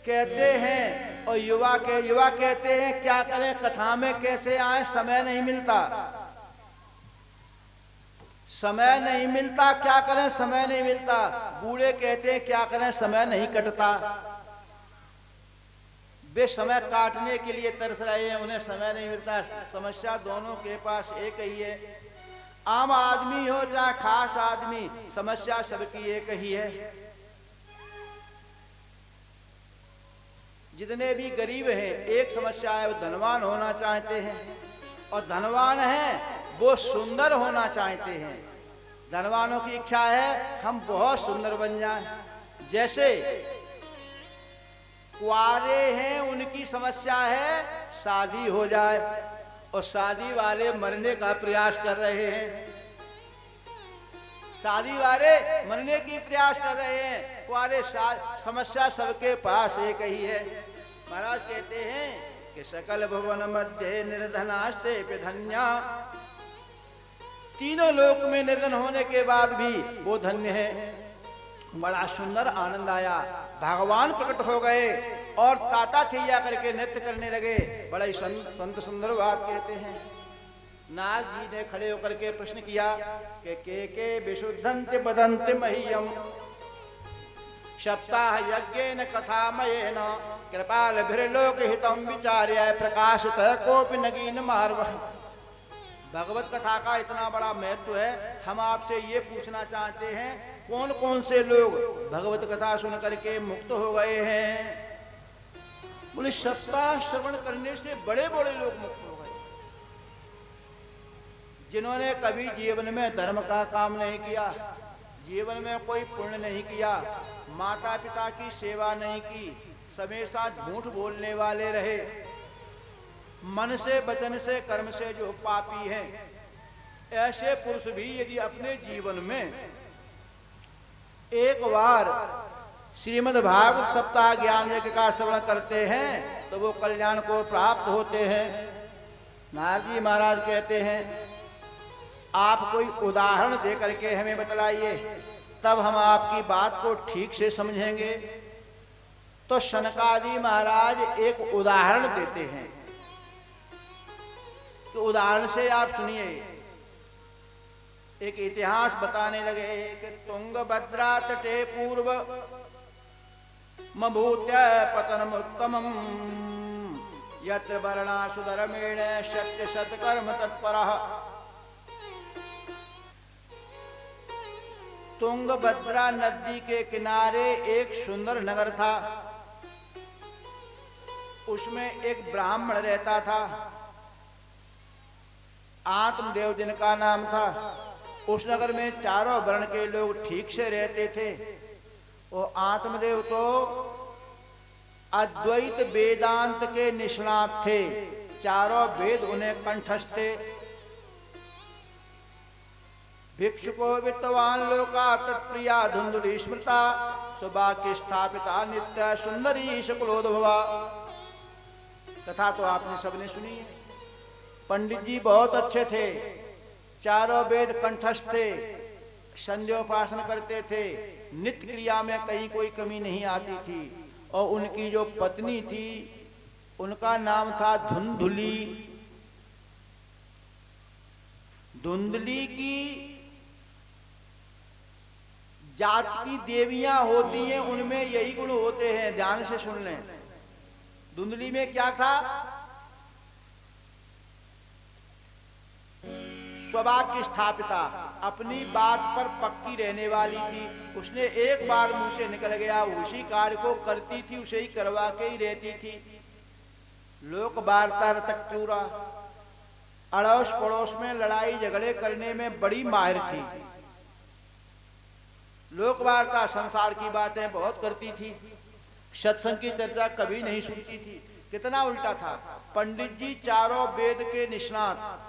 कहते हैं और युवा कहते हैं क्या करें, कथा में कैसे आए, समय नहीं मिलता, समय नहीं मिलता, क्या करें समय नहीं मिलता। बूढ़े कहते हैं क्या करें समय नहीं कटता। वे समय काटने के लिए तरस रहे हैं, उन्हें समय नहीं मिलता। समस्या दोनों के पास एक ही है, आम आदमी हो चाहे खास आदमी, समस्या सबकी एक ही है। जितने भी गरीब हैं एक समस्या है, वो धनवान होना चाहते हैं, और धनवान हैं वो सुंदर होना चाहते हैं। धनवानों की इच्छा है हम बहुत सुंदर बन जाएं। जैसे कुआरे हैं उनकी समस्या है शादी हो जाए, और शादी वाले मरने का प्रयास कर रहे हैं, शादी वाले मरने की प्रयास कर रहे हैं। कुआरे समस्या सबके पास एक ही है। महाराज कहते हैं कि सकल भुवन मध्य निर्धनास्ते पे धन्या, तीनों लोक में निर्धन होने के बाद भी वो धन्य है। बड़ा सुंदर आनंद आया, भगवान प्रकट हो गए और ताता थैया करके नृत्य करने लगे। बड़ा ही संत सुंदर बात कहते हैं। नारद जी ने खड़े होकर के प्रश्न किया कि के विशुद्धंति बदंति मह्यम सप्ताह यज्ञेन कथामयेन कृपाल भृलोक हितम विचार्य प्रकाशित कोपि नगीन मार्व। भगवत कथा का इतना बड़ा महत्व है, हम आपसे ये पूछना चाहते हैं कौन कौन से लोग भगवत कथा सुन करके मुक्त हो गए हैं। बोले सप्ताह श्रवण करने से बड़े बड़े लोग मुक्त हो गए, जिन्होंने कभी जीवन में धर्म का काम नहीं किया, जीवन में कोई पुण्य नहीं किया, माता पिता की सेवा नहीं की, हमेशा झूठ बोलने वाले रहे, मन से वचन से कर्म से जो पापी हैं, ऐसे पुरुष भी यदि अपने जीवन में एक बार श्रीमद् भागवत सप्ताह ज्ञान यज्ञ का श्रवण करते हैं तो वो कल्याण को प्राप्त होते हैं। नारद जी महाराज कहते हैं आप कोई उदाहरण दे करके हमें बतलाइए, तब हम आपकी बात को ठीक से समझेंगे। तो शनकादि महाराज एक उदाहरण देते हैं, तो उदाहरण से आप सुनिए। एक इतिहास बताने लगे कि तुंगभद्रा तटे पूर्व मभूत्य पतनमुत्तमं यत्र वर्णासुधर्मेण सत्य सत्कर्म तत्परः। तुंगभद्रा नदी के किनारे एक सुंदर नगर था, उसमें एक ब्राह्मण रहता था, आत्मदेव जिनका नाम था। उस नगर में चारों वर्ण के लोग ठीक से रहते थे। वो आत्मदेव तो अद्वैत वेदांत के निष्णात थे, चारों वेद उन्हें कंठस्थ थे। भिक्षुको वित्तवान लोका तत्प्रिया धुंधुली स्मृता सुबाकी स्थापिता नित्य सुंदरी शकुलोद्भवा। कथा तो आपने सबने सुनी है। पंडित जी बहुत अच्छे थे, चारों वेद कंठस्थ थे, संध्योपासना करते थे, नित्य क्रिया में कहीं कोई कमी नहीं आती थी। और उनकी जो पत्नी थी उनका नाम था धुंधुली। धुंधली की जात की देवियां होती हैं, उनमें यही गुण होते हैं, ध्यान से सुन लें। धुंधली में क्या था? स्वभाव स्थापिता, अपनी बात पर पक्की रहने वाली थी। उसने एक बार मुंह से निकल गया, उसी कार्य को करती थी, उसे ही करवा के ही रहती थी। लोक वार्ता तक पूरा, अड़ोस पड़ोस में लड़ाई झगड़े करने में बड़ी माहिर थी। लोक वार्ता संसार की बातें बहुत करती थी, सत्संग की चर्चा कभी नहीं सुनती थी। कितना उल्टा था। पंडित जी चारों वेद के निष्णात,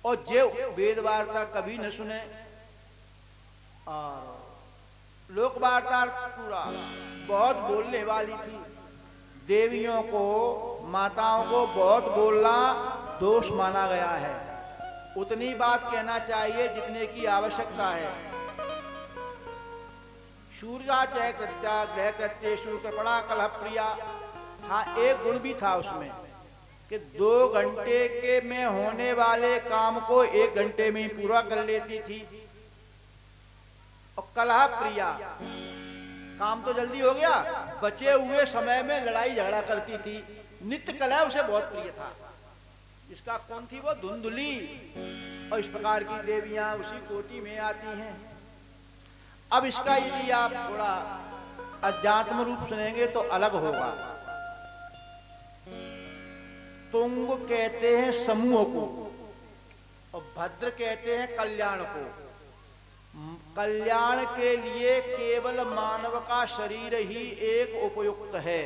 और जो वेद वार्ता कभी न सुने, और लोक वार्ता पूरा बहुत बोलने वाली थी। देवियों को, माताओं को बहुत बोलना दोष माना गया है। उतनी बात कहना चाहिए जितने की आवश्यकता है। सूर्या जय कृत्या ग्रह कृत्येषु कृपणा कलह प्रिया। हाँ, एक गुण भी था उसमें कि 2 घंटे के में होने वाले काम को 1 घंटे में ही पूरा कर लेती थी। और कलह प्रिया, काम तो जल्दी हो गया, बचे हुए समय में लड़ाई झगड़ा करती थी। नित्य कलह उसे बहुत प्रिय था। इसका कौन थी वो? धुंधुली। और इस प्रकार की देवियां उसी कोटि में आती हैं। अब इसका यदि आप थोड़ा अध्यात्म रूप सुनेंगे तो अलग होगा। तुंग कहते हैं समूह को और भद्र कहते हैं कल्याण को। कल्याण के लिए केवल मानव का शरीर ही एक उपयुक्त है।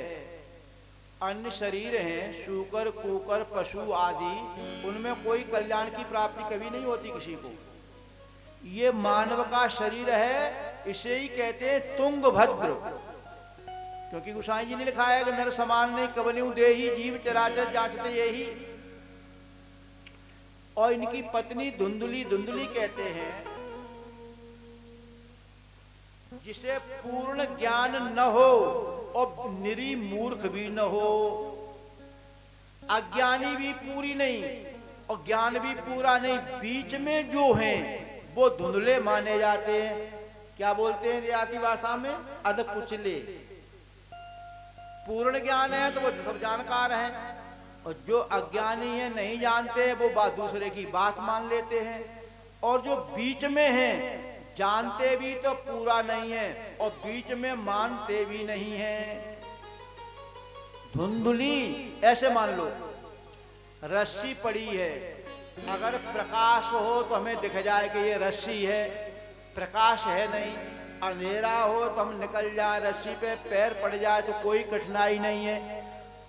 अन्य शरीर हैं, शूकर कुकर पशु आदि, उनमें कोई कल्याण की प्राप्ति कभी नहीं होती किसी को। ये मानव का शरीर है, इसे ही कहते हैं तुंग भद्र। क्योंकि गोसाई जी ने लिखा है कि नर समान नहीं कबन्यू देही जीव चराचर जांचते यही। और इनकी पत्नी धुंधुली, धुंधुली कहते हैं जिसे पूर्ण ज्ञान न हो और निरी मूर्ख भी न हो, अज्ञानी भी पूरी नहीं और ज्ञान भी पूरा नहीं, बीच में जो हैं वो धुंधले माने जाते हैं। क्या बोलते हैं देहाती भाषा में? अध कुचले। पूर्ण ज्ञान है तो वो सब जानकार हैं, और जो अज्ञानी है नहीं जानते वो बात दूसरे की बात मान लेते हैं। और जो बीच में हैं जानते भी तो पूरा नहीं है और बीच में मानते भी नहीं है। धुंधुली ऐसे मान लो, रस्सी पड़ी है, अगर प्रकाश हो तो हमें दिख जाए कि ये रस्सी है, प्रकाश है नहीं। अंधेरा हो तो हम निकल जाए, रस्सी पे पैर पड़ जाए तो कोई कठिनाई नहीं है।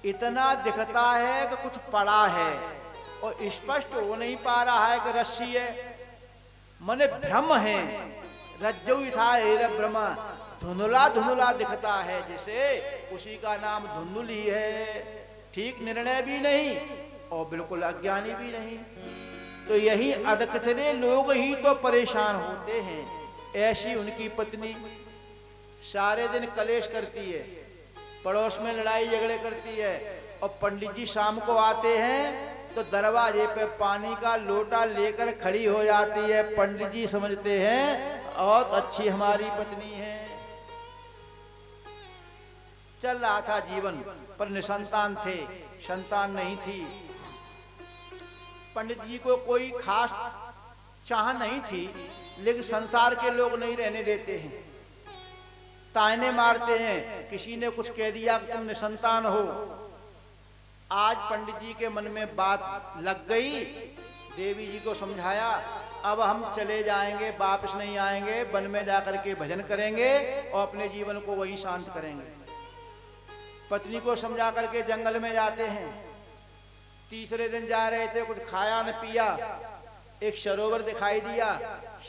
इतना दिखता है कि कुछ पड़ा है और स्पष्ट हो नहीं पा रहा है कि रस्सी है, मने भ्रम है। रज्जु था ब्रह्म, धुंधला धुंधला दिखता है जिसे, उसी का नाम धुंधुली है। ठीक निर्णय भी नहीं और बिल्कुल अज्ञानी भी नहीं। तो यही अधकथरे लोग ही तो परेशान होते हैं। ऐसी उनकी पत्नी सारे दिन कलेश करती है, पड़ोस में लड़ाई झगड़े करती है, और पंडित जी शाम को आते हैं तो दरवाजे पे पानी का लोटा लेकर खड़ी हो जाती है। पंडित जी समझते हैं बहुत अच्छी हमारी पत्नी है। चल रहा था जीवन, पर निसंतान थे, संतान नहीं थी। पंडित जी को कोई खास चाह नहीं थी, लेकिन संसार के लोग नहीं रहने देते हैं, ताने मारते हैं। किसी ने कुछ कह दिया कि तुम निसंतान हो। आज पंडित जी के मन में बात लग गई, देवी जी को समझाया, अब हम चले जाएंगे, वापस नहीं आएंगे, वन में जाकर के भजन करेंगे और अपने जीवन को वहीं शांत करेंगे। पत्नी को समझा करके जंगल में जाते हैं। तीसरे दिन जा रहे थे, कुछ खाया न पिया, एक सरोवर दिखाई दिया,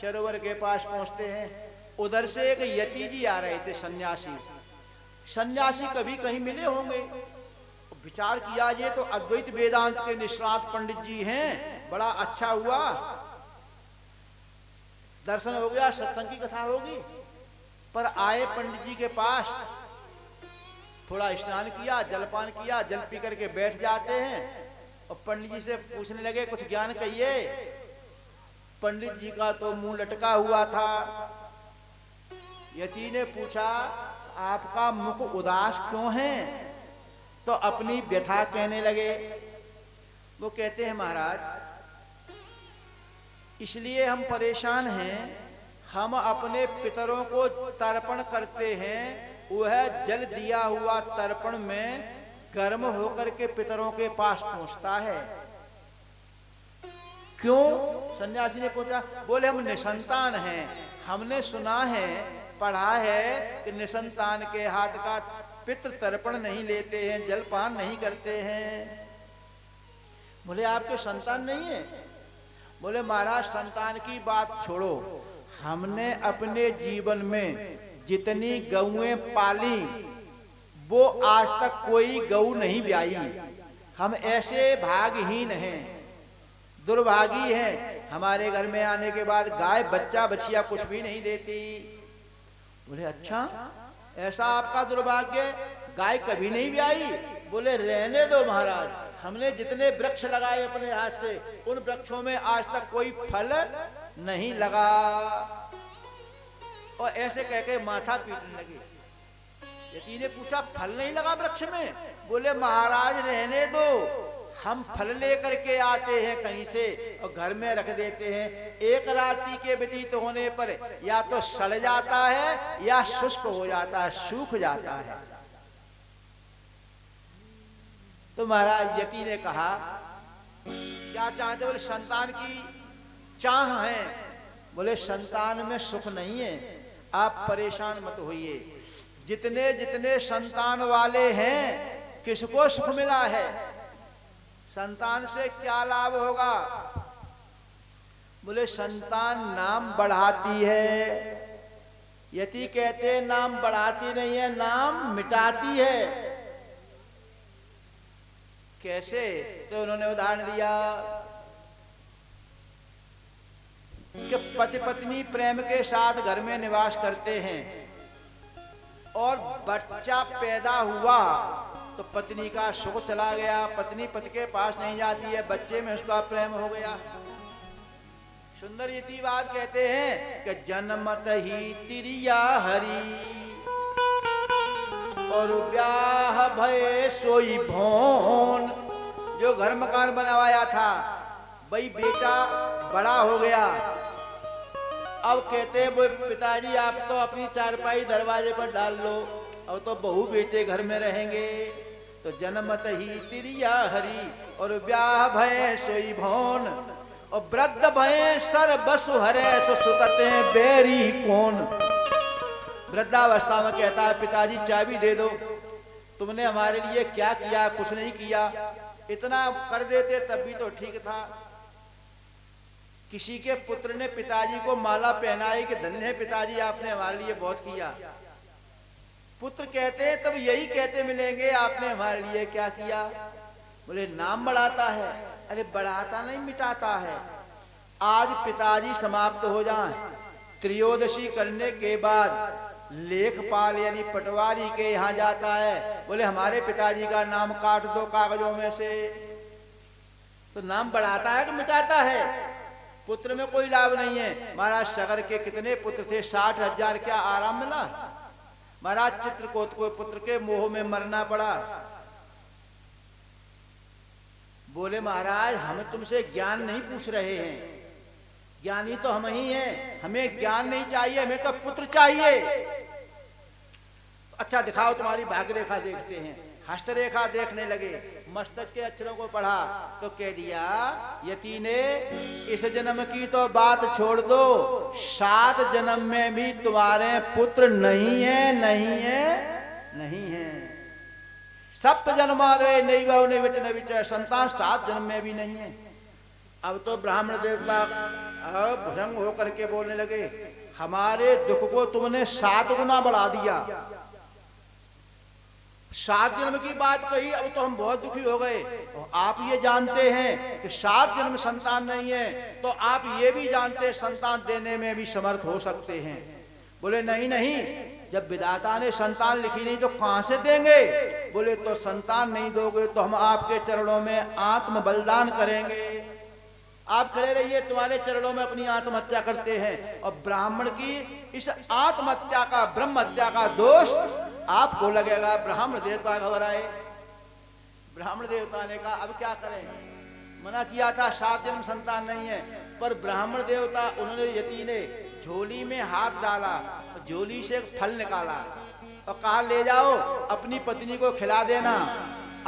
सरोवर के पास पहुंचते हैं। उधर से एक यति जी आ रहे थे, सन्यासी। सन्यासी कभी कहीं मिले होंगे, विचार किया ये तो अद्वैत वेदांत के निष्णात पंडित जी हैं, बड़ा अच्छा हुआ, दर्शन हो गया, सत्संग की कथा होगी। पर आए पंडित जी के पास, थोड़ा स्नान किया, जलपान किया, जल पी करके बैठ जाते हैं और पंडित जी से पूछने लगे कुछ ज्ञान कहिए। पंडित जी का तो मुंह लटका हुआ था। यति ने पूछा आपका मुख उदास क्यों है? तो अपनी व्यथा कहने लगे। वो कहते हैं महाराज, इसलिए हम परेशान हैं, हम अपने पितरों को तर्पण करते हैं, वह जल दिया हुआ तर्पण में गर्म होकर के पितरों के पास पहुंचता है। क्यों? सन्यासी ने पूछा। बोले हम निसंतान हैं, हमने सुना है, पढ़ा है कि निसंतान के हाथ का पितृ तर्पण नहीं लेते हैं, जलपान नहीं करते हैं। बोले आपके संतान नहीं है? बोले महाराज संतान की बात छोड़ो, हमने अपने जीवन में जितनी गौएं पाली वो आज तक कोई गऊ नहीं ब्याई। हम ऐसे भागहीन हैं, दुर्भागी हैं, हमारे घर में आने के बाद गाय बच्चा बछिया कुछ भी नहीं देती। बोले अच्छा, ऐसा आपका दुर्भाग्य, गाय कभी नहीं भी आई? बोले रहने दो महाराज, हमने जितने वृक्ष लगाए अपने हाथ से, उन वृक्षों में आज तक कोई फल नहीं लगा। और ऐसे कह के माथा पीटने लगे। यति ने पूछा फल नहीं लगा वृक्ष में? बोले महाराज रहने दो, हम फल लेकर के आते हैं कहीं से और घर में रख देते हैं, एक रात्रि के व्यतीत होने पर या तो सड़ जाता है या शुष्क हो जाता है, सूख जाता है। तो महाराज यति ने कहा क्या चाहते? बोले संतान की चाह है। बोले संतान में सुख नहीं है, आप परेशान मत होइए। जितने जितने संतान वाले हैं किसको सुख मिला है? संतान से क्या लाभ होगा? बोले संतान नाम बढ़ाती है। यति कहते नाम बढ़ाती नहीं है, नाम मिटाती है। कैसे? तो उन्होंने उदाहरण दिया कि पति पत्नी प्रेम के साथ घर में निवास करते हैं और बच्चा पैदा हुआ तो पत्नी का सुख चला गया, पत्नी पति के पास नहीं जाती है, बच्चे में उसका प्रेम हो गया। सुंदर यति बात कहते हैं कि जन्मत ही तिरिया हरि और ब्याह भय सोई भोन। जो घर मकान बनवाया था भाई बेटा बड़ा हो गया, अब कहते वो पिताजी आप तो अपनी चारपाई दरवाजे पर डाल लो, अब तो बहू बेटे घर में रहेंगे। तो जन्मत ही तिरिया हरि और ब्याह भय सोई भोन और वृद्ध भय सर बसु हरे सो सुतते हैं बेरी कौन। वृद्धावस्था में कहता है पिताजी चाबी दे दो, तुमने हमारे लिए क्या किया? कुछ नहीं किया, इतना कर देते तब भी तो ठीक था। किसी के पुत्र ने पिताजी को माला पहनाई कि धन्य है पिताजी आपने हमारे लिए बहुत किया। पुत्र कहते हैं तब यही कहते मिलेंगे आपने हमारे लिए क्या किया? बोले नाम बढ़ाता है। अरे बढ़ाता नहीं मिटाता है। आज पिताजी समाप्त हो जाएं, त्रयोदशी करने के बाद लेखपाल यानी पटवारी के यहाँ जाता है, बोले हमारे पिताजी का नाम काट दो कागजों में से। तो नाम बढ़ाता है कि मिटाता है? पुत्र में कोई लाभ नहीं है। महाराज सगर के कितने पुत्र थे? 60,000। क्या आराम मिला? महाराज चित्रकोट को पुत्र के मोह में मरना पड़ा। बोले महाराज हम तुमसे ज्ञान नहीं पूछ रहे हैं, ज्ञानी तो हम ही हैं, हमें ज्ञान नहीं चाहिए, हमें तो पुत्र चाहिए। तो अच्छा दिखाओ तुम्हारी भाग्य रेखा। देखते हैं, हस्तरेखा देखने लगे, मस्तक के अक्षरों को पढ़ा तो कह दिया यति ने इस जन्म की तो बात छोड़ दो, 7 जन्म में भी तुम्हारे पुत्र नहीं है, नहीं है, नहीं है। सप्त जन्मादे नहीं बहु नहीं विच न विच, संतान 7 जन्म में भी नहीं है। अब तो ब्राह्मण देवता भुजंग होकर के बोलने लगे हमारे दुख को तुमने 7 गुना बढ़ा दिया। 7 जन्म की बात कही, अब तो हम बहुत दुखी हो गए। और आप ये जानते हैं कि 7 जन्म संतान नहीं है, तो आप ये भी जानते हैं संतान देने में भी समर्थ हो सकते हैं। बोले नहीं नहीं, जब विधाता ने संतान लिखी नहीं तो कहां से देंगे? बोले तो संतान नहीं दोगे तो हम आपके चरणों में आत्म बलिदान करेंगे। आप खड़े रहिए, तुम्हारे चरणों में अपनी आत्महत्या करते हैं। और ब्राह्मण की इस आत्महत्या का, ब्रह्म हत्या का दोष आपको लगेगा। ब्राह्मण देवता घबराए। ब्राह्मण देवता ने कहा अब क्या करें? मना किया था 7 जन्म संतान नहीं है, पर ब्राह्मण देवता उन्होंने यति ने झोली में हाथ डाला, झोली से एक फल निकाला और कहा ले जाओ अपनी पत्नी को खिला देना,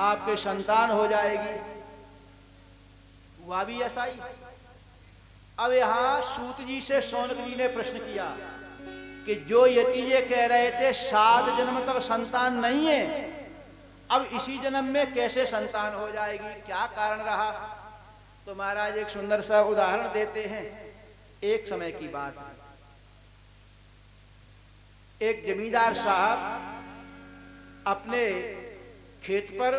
आपके संतान हो जाएगी। हुआ भी ऐसा ही। अब यहां सूत जी से शौनक जी ने प्रश्न किया कि जो यति ये कह रहे थे 7 जन्म तक संतान नहीं है, अब इसी जन्म में कैसे संतान हो जाएगी? क्या कारण रहा? तो महाराज एक सुंदर सा उदाहरण देते हैं। एक समय की बात है, एक जमींदार साहब अपने खेत पर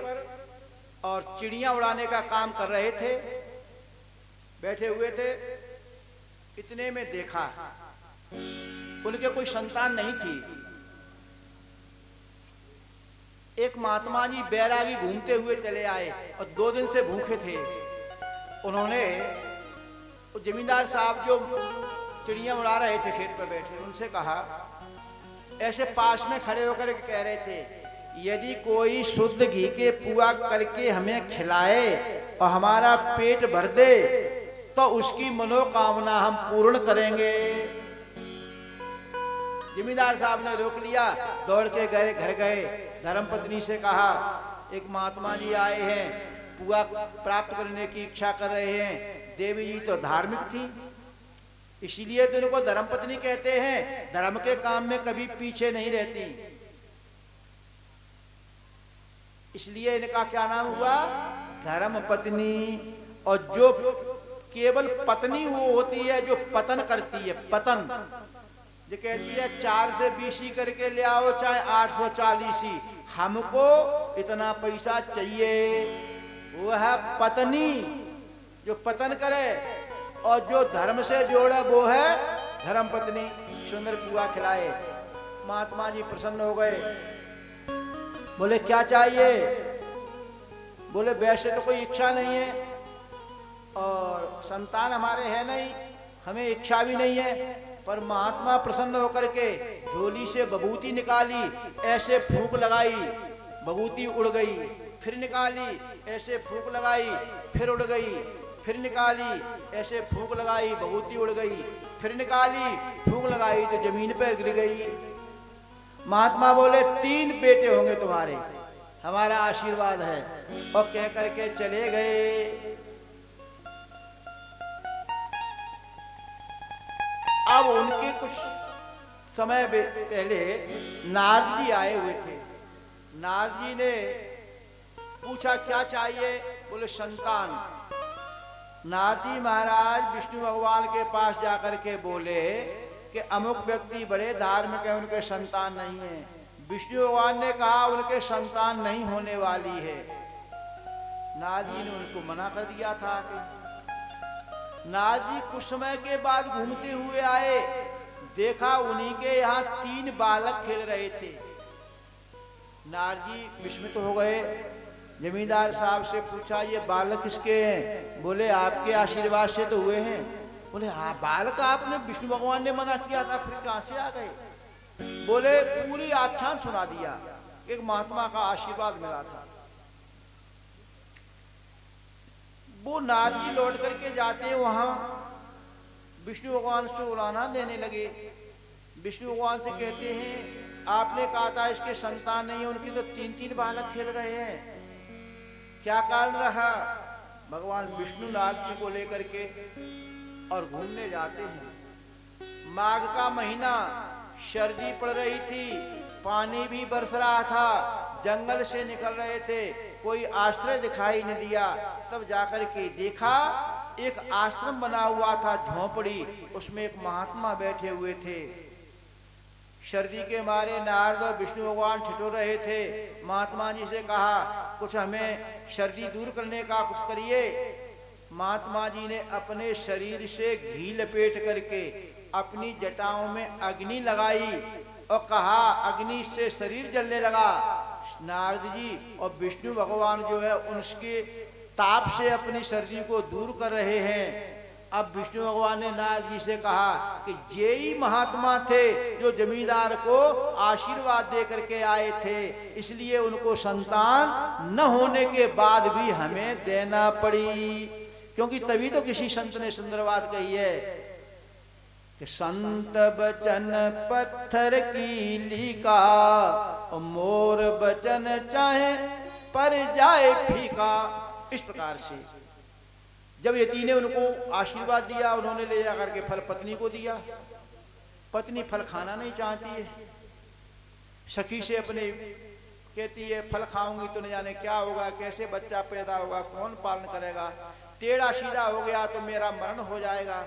और चिड़ियां उड़ाने का काम कर रहे थे, बैठे हुए थे। इतने में देखा उनके कोई संतान नहीं थी। एक महात्मा जी बैरागी घूमते हुए चले आए और 2 दिन से भूखे थे। उन्होंने जमींदार साहब जो चिड़िया उड़ा रहे थे खेत पर बैठे, उनसे कहा, ऐसे पास में खड़े होकर कह रहे थे, यदि कोई शुद्ध घी के पुआ करके हमें खिलाए और हमारा पेट भर दे तो उसकी मनोकामना हम पूर्ण करेंगे। जमींदार साहब ने रोक लिया, दौड़ के घर गए, धर्मपत्नी से कहा, एक महात्मा जी आए हैं, पुआ प्राप्त करने की इच्छा कर रहे हैं। देवी जी तो धार्मिक थी, इसीलिए तो इनको धर्मपत्नी कहते हैं, धर्म के काम में कभी पीछे नहीं रहती, इसलिए इनका क्या नाम हुआ, धर्मपत्नी। और जो केवल पत्नी वो होती है जो पतन करती है, पतन जो कहती है 4 से 20 ही करके ले आओ, चाहे 840 ही, हमको इतना पैसा चाहिए, वो है पत्नी जो पतन करे। और जो धर्म से जोड़े वो है धर्मपत्नी। सुंदर पुआ खिलाए, महात्मा जी प्रसन्न हो गए, बोले क्या चाहिए? बोले वैसे तो कोई इच्छा नहीं है और संतान हमारे है नहीं, हमें इच्छा भी नहीं है, पर महात्मा प्रसन्न होकर के झोली से बबूती निकाली, ऐसे फूंक लगाई, बबूती उड़ गई, फिर निकाली, ऐसे फूंक लगाई, फिर उड़ गई, फिर निकाली, ऐसे फूंक लगाई, बबूती उड़ गई, फिर निकाली, फूंक लगाई तो जमीन पर गिर गई। महात्मा बोले 3 बेटे होंगे तुम्हारे, हमारा आशीर्वाद है, और कह करके चले गए। अब उनके कुछ समय पहले नारद जी आए हुए थे। नारद जी ने पूछा क्या चाहिए? बोले संतान। नारद जी महाराज विष्णु भगवान के पास जाकर के बोले कि अमुक व्यक्ति बड़े धार्मिक है, उनके संतान नहीं है। विष्णु भगवान ने कहा उनके संतान नहीं होने वाली है। नारद जी ने उनको मना कर दिया था कि नारद जी कुछ समय के बाद घूमते हुए आए, देखा उन्हीं के यहाँ 3 बालक खेल रहे थे। नारद जी विस्मित हो गए, जमींदार साहब से पूछा ये बालक किसके हैं? बोले आपके आशीर्वाद से तो हुए हैं। बोले हाँ, बालक आपने विष्णु भगवान ने मना किया था, फिर कहां से आ गए? बोले पूरी आख्यान सुना दिया, एक महात्मा का आशीर्वाद मिला था। वो नारद जी लौट करके जाते वहां विष्णु भगवान से उलाना देने लगे। विष्णु भगवान से कहते हैं आपने कहा था इसके संतान नहीं है, उनकी तो 3-3 बालक खेल रहे हैं, क्या कारण रहा? भगवान विष्णु नारद जी को लेकर के और घूमने जाते हैं। माघ का महीना, सर्दी पड़ रही थी, पानी भी बरस रहा था, जंगल से निकल रहे थे, कोई आश्रय दिखाई नहीं दिया। तब जाकर के देखा एक आश्रम बना हुआ था, झोंपड़ी, उसमें एक महात्मा बैठे हुए थे। सर्दी के मारे नारद और विष्णु भगवान ठिठुर रहे थे। महात्मा जी से कहा कुछ हमें सर्दी दूर करने का कुछ करिए। महात्मा जी ने अपने शरीर से घी लपेट करके अपनी जटाओं में अग्नि लगाई और कहा अग्नि से शरीर जलने लगा। नारद जी और विष्णु भगवान जो है उनके ताप से अपनी सर्दी को दूर कर रहे हैं। अब विष्णु भगवान ने नारद जी से कहा कि ये ही महात्मा थे जो जमींदार को आशीर्वाद दे करके आए थे, इसलिए उनको संतान न होने के बाद भी हमें देना पड़ी। क्योंकि तभी तो किसी संत ने सुंदर बात कही है कि संत बचन पत्थर की लीका, मोर बचन चाहे पर जाए फीका। इस प्रकार से जब यति ने उनको आशीर्वाद दिया, उन्होंने ले जाकर के फल पत्नी को दिया। पत्नी फल खाना नहीं चाहती है, सखी से अपने कहती है फल खाऊंगी तो न जाने क्या होगा, कैसे बच्चा पैदा होगा, कौन पालन करेगा, टेढ़ा सीधा हो गया तो मेरा मरण हो जाएगा।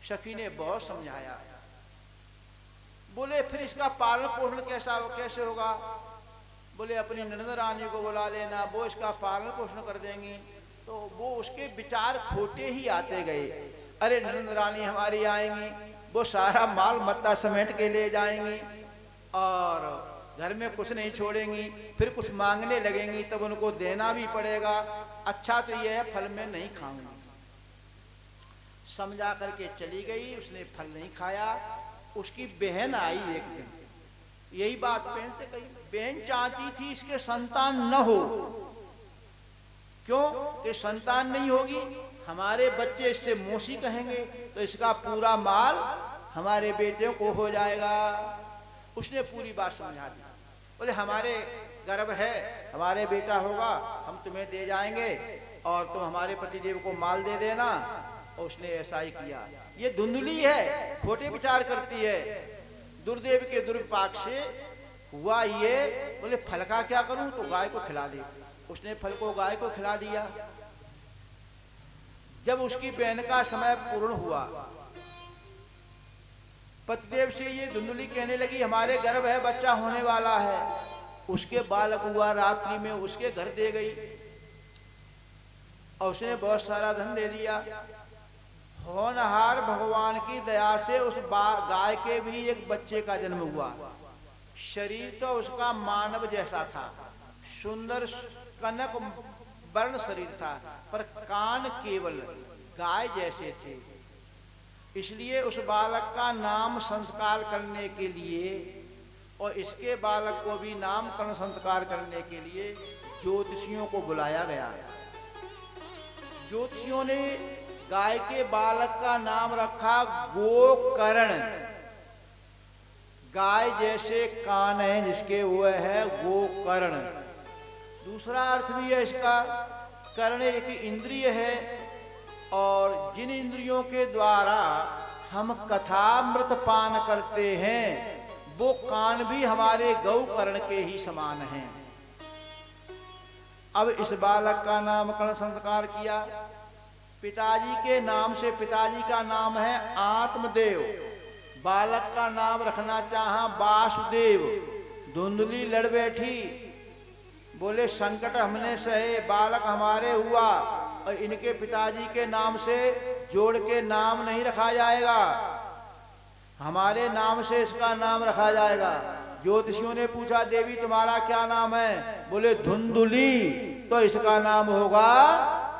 सखी ने बहुत समझाया। बोले फिर इसका पालन पोषण कैसे होगा? बोले अपनी ननद रानी को बुला लेना, वो इसका पालन पोषण कर देंगी। तो वो उसके विचार खोटे ही आते गए। अरे ननद रानी हमारी आएंगी, वो सारा माल मत्ता समेट के ले जाएंगी और घर में कुछ नहीं छोड़ेंगी, फिर कुछ मांगने लगेंगी तब उनको देना भी पड़ेगा। अच्छा तो यह है फल में नहीं खाऊंगी। समझा करके चली गई, उसने फल नहीं खाया। उसकी बहन आई एक दिन, यही बात बहन से कही। बहन चाहती थी इसके संतान न हो। क्यों कि संतान नहीं होगी हमारे बच्चे इससे मौसी कहेंगे तो इसका पूरा माल हमारे बेटे को हो जाएगा। उसने पूरी बात समझा दी। बोले हमारे गर्भ है, हमारे बेटा होगा, हम तुम्हें दे जाएंगे और तुम हमारे पतिदेव को माल दे देना। और उसने ऐसा ही किया। ये धुंधली है, खोटे विचार करती है। दुर्देव के दुर्विपाक से हुआ ये। बोले फल का क्या करूं, तो गाय को खिला दे। उसने फल को गाय को खिला दिया। जब उसकी बहन का समय पूर्ण हुआ, पतिदेव से ये धुंधली कहने लगी हमारे गर्भ है, बच्चा होने वाला है। उसके बालक हुआ, रात्रि में उसके घर दे गई और उसने बहुत सारा धन दे दिया। होनहार भगवान की दया से उस गाय के भी एक बच्चे का जन्म हुआ। शरीर तो उसका मानव जैसा था, सुंदर कनक वर्ण शरीर था, पर कान केवल गाय जैसे थे। इसलिए उस बालक का नाम संस्कार करने के लिए और इसके बालक को भी नामकरण संस्कार करने के लिए ज्योतिषियों को बुलाया गया। ज्योतिषियों ने गाय के बालक का नाम रखा गोकर्ण। गाय जैसे कान है जिसके वो है गोकर्ण। दूसरा अर्थ भी है इसका, कर्ण एक इंद्रिय है और जिन इंद्रियों के द्वारा हम कथामृत पान करते हैं वो कान भी हमारे गौकर्ण के ही समान हैं। अब इस बालक का नामकरण संस्कार किया। पिताजी के नाम से, पिताजी का नाम है आत्मदेव। बालक का नाम रखना चाहा वासुदेव। धुंधली लड़ बैठी, बोले संकट हमने सहे, बालक हमारे हुआ और इनके पिताजी के नाम से जोड़ के नाम नहीं रखा जाएगा, हमारे नाम से इसका नाम रखा जाएगा। ज्योतिषियों ने पूछा देवी तुम्हारा क्या नाम है? बोले धुंधुली, तो इसका नाम होगा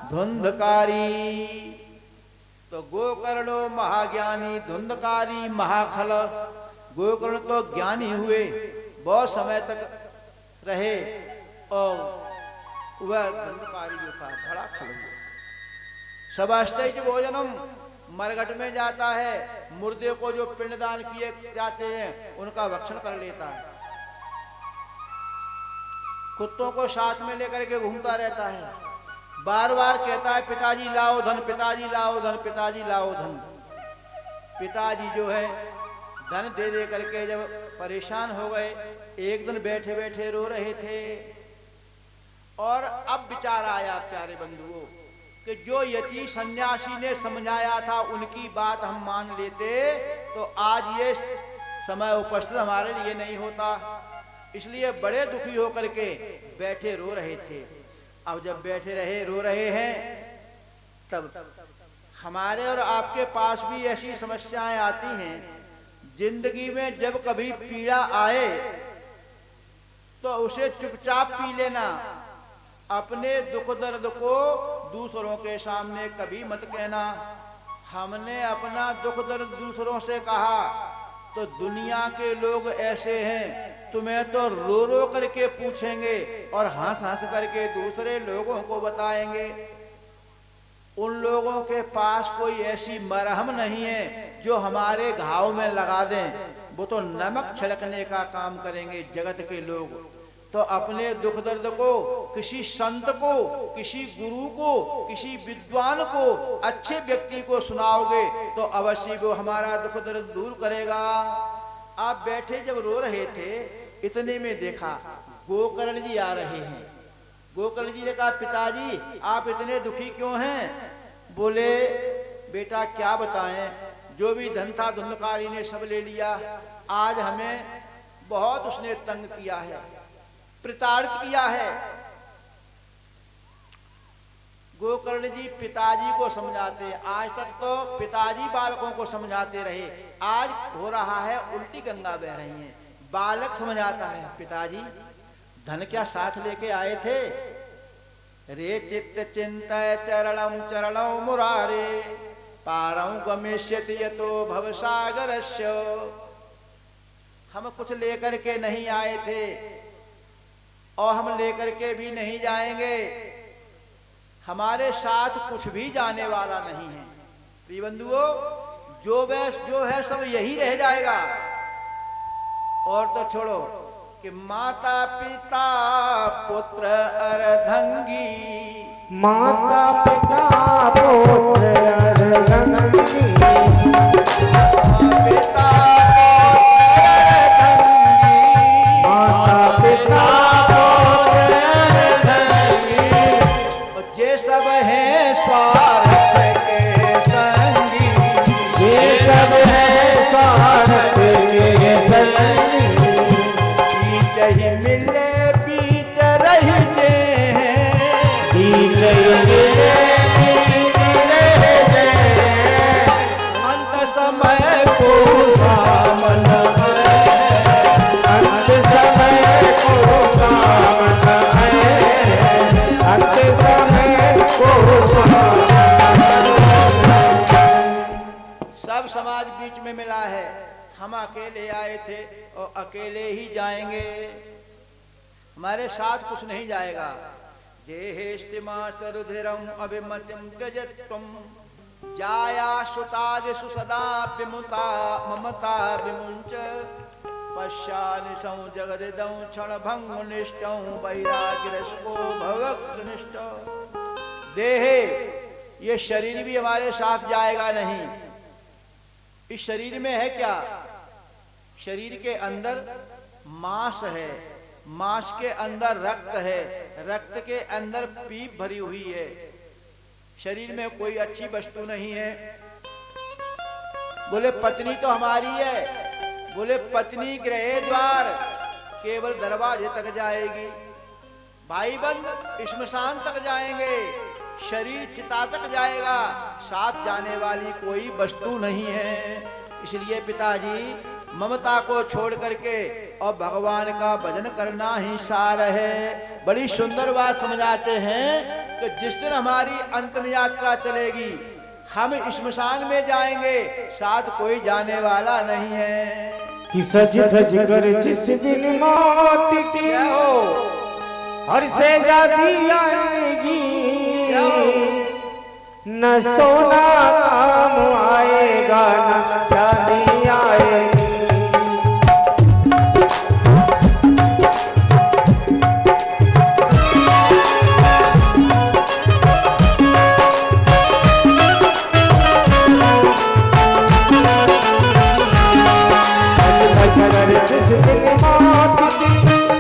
धुंधकारी। तो गोकर्णो महाज्ञानी, धुंधकारी महाखल। गोकर्ण तो ज्ञानी हुए, बहुत समय तक रहे और वह धुंधकारी जो था बड़ा खल हुआ। सबस्तेज भोजनम, मरघट में जाता है, मुर्दे को जो पिंडदान किए जाते हैं उनका भक्षण कर लेता है। कुत्तों को साथ में लेकर के घूमता रहता है, बार बार कहता है पिताजी लाओ धन, पिताजी लाओ धन, पिताजी लाओ धन। पिताजी जो है धन दे दे करके जब परेशान हो गए, एक दिन बैठे बैठे रो रहे थे और अब विचार आया प्यारे बंधुओं कि जो यति सन्यासी ने समझाया था उनकी बात हम मान लेते तो आज ये समय उपस्थित हमारे लिए नहीं होता। इसलिए बड़े दुखी होकर के बैठे रो रहे थे। अब जब बैठे रहे रो रहे हैं तब हमारे और आपके पास भी ऐसी समस्याएं आती हैं। जिंदगी में जब कभी पीड़ा आए तो उसे चुपचाप पी लेना। अपने दुख दर्द को दूसरों के सामने कभी मत कहना। हमने अपना दुख दर्द दूसरों से कहा तो दुनिया के लोग ऐसे हैं, तुम्हें तो रो रो करके पूछेंगे और हंस हंस करके दूसरे लोगों को बताएंगे। उन लोगों के पास कोई ऐसी मरहम नहीं है जो हमारे घाव में लगा दें, वो तो नमक छिड़कने का काम करेंगे जगत के लोग। तो अपने दुख दर्द को किसी संत को, किसी गुरु को, किसी विद्वान को, अच्छे व्यक्ति को सुनाओगे तो अवश्य वो हमारा दुख दर्द दूर करेगा। आप बैठे जब रो रहे थे इतने में देखा गोकर्ण जी आ रहे हैं। गोकर्ण जी ने कहा पिताजी आप इतने दुखी क्यों हैं? बोले बेटा क्या बताएं, जो भी धन था धुंधकारी ने सब ले लिया। आज हमें बहुत उसने तंग किया है, प्रताड़ित किया है। गोकर्ण जी पिताजी को समझाते, आज तक तो पिताजी बालकों को समझाते रहे, आज हो रहा है उल्टी गंगा बह रही है। बालक समझ आता है, पिताजी धन क्या साथ लेके आए थे? रे चित्त चिंतय चरणम चरणौ मुरारे पारं गमिष्यति यतो भवसागरस्य। हम कुछ लेकर के नहीं आए थे और हम लेकर के भी नहीं जाएंगे। हमारे साथ कुछ भी जाने वाला नहीं है। प्रिय बंधुओं, जो है सब यही रह जाएगा। और तो छोड़ो कि माता पिता पुत्र अर्धंगी, माता पिता पुत्र अर्धंगी, पिता माता पिता पुत्र अर्धंगी, जे सब हैं स्वार्थ के संगी, ये सब है स्वार्थ के संगी। बीच ही मिले बीच रही जे बीच मिले बीच रह जाए, अंत समय को सामन अंत समय को कामना है, अंत समय को सब समाज बीच में मिला है। हम अकेले आए थे और अकेले ही जाएंगे। हमारे साथ कुछ नहीं जाएगा। जेहेष्टिमा सरुधिरम अभिमतिम त्यजत्वम जाया सुतादिषु सदा विमुता ममता विमुंच पश्यानिशं जगदिदं क्षणभंगनिष्ठं वैराग्यरसको भवक्तनिष्ठ। देहे, ये शरीर भी हमारे साथ जाएगा नहीं। इस शरीर में है क्या? शरीर के अंदर मांस है, मांस के अंदर रक्त है, रक्त के अंदर पीप भरी हुई है। शरीर में कोई अच्छी वस्तु नहीं है। बोले पत्नी तो हमारी है। बोले पत्नी गृह द्वार केवल दरवाजे तक जाएगी, भाई बंद श्मशान तक जाएंगे, शरीर चिता तक जाएगा, साथ जाने वाली कोई वस्तु नहीं है। इसलिए पिताजी ममता को छोड़ करके और भगवान का भजन करना ही सार है। बड़ी सुंदर बात समझाते हैं कि जिस दिन हमारी अंतिम यात्रा चलेगी, हम श्मशान में जाएंगे, साथ कोई जाने वाला नहीं है। कि सज धज कर जिस दिन मौत की हो हर से जाती आएगी, न सोना काम आएगा न चांदी आएगी। जिस दिन मौत की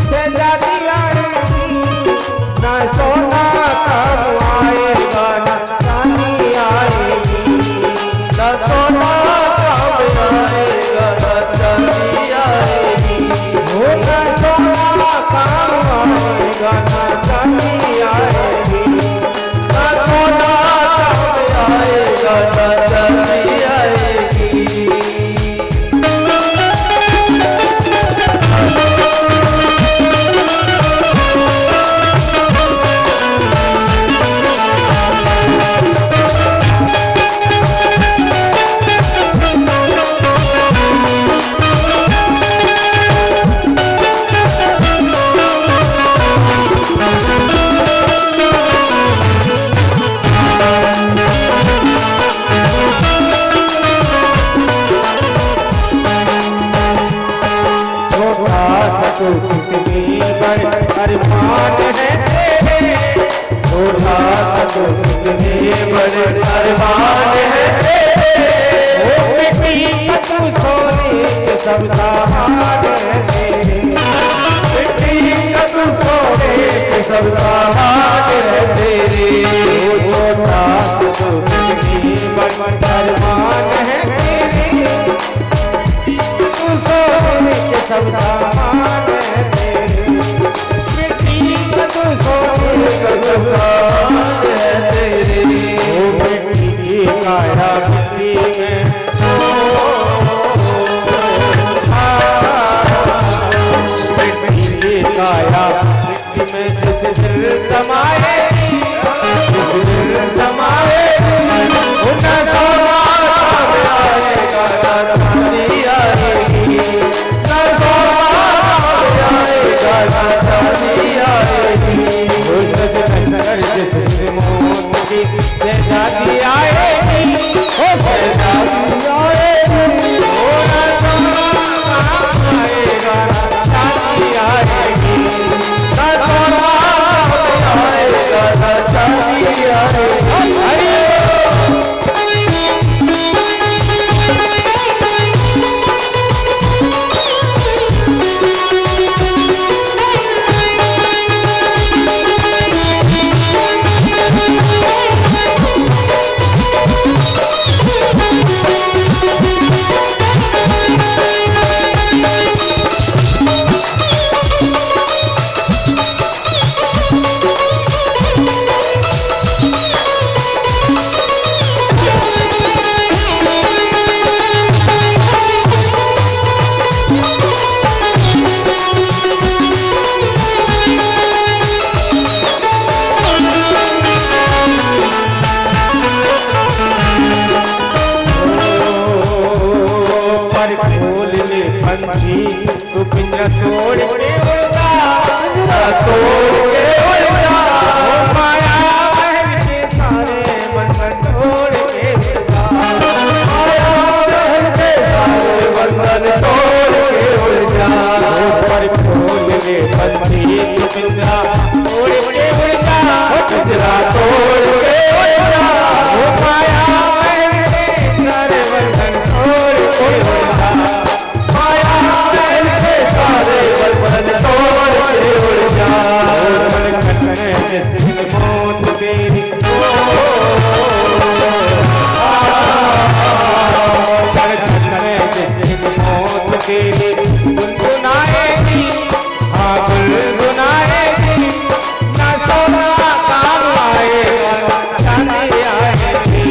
से जाती आएगी, न सोना काम आएगा न चांदी आएगी, न सोना काम आएगा न चांदी आएगी, न सोना काम आएगा न चांदी आएगी, न सोना काम आएगा न चांदी आएगी। अरमान है तेरे, छोटा सा तो कितने बड़े अरमान है तेरे, ओ मिट्टी का तू सोने के सब सामान है तेरे, मिट्टी का तू सोने के सब सामान है तेरे, ओ छोटा सा तो कितने बड़े अरमान है तेरे, तू सोने के सब सामान है तेरे, मिट्टी का तू सोने के सब सामान है तेरे, ओ मिट्टी की काया मिट्टी में पर खोल ले पंछी तू पिंजरा तोड़ के उड़ता, तोड़ के उड़ता, माया महल के सारे बंधन तोड़ के उड़ता, माया महल के सारे बंधन तोड़ के उड़ता, पर खोल ले पंछी तू पिंजरा तोड़ के उड़ता, पिंजरा तोड़ के उड़ता, माया महल के सारे बंधन तोड़ के उड़ता, माया महल के सारे बंधन तोड़ के उड़ता, मन कटने जिस दिन मौत तेरी मौत तेरी गुनगुनाएगी, हाँ गुनगुनाएगी, ना सोना काम आएगा ना चांदी आएगी,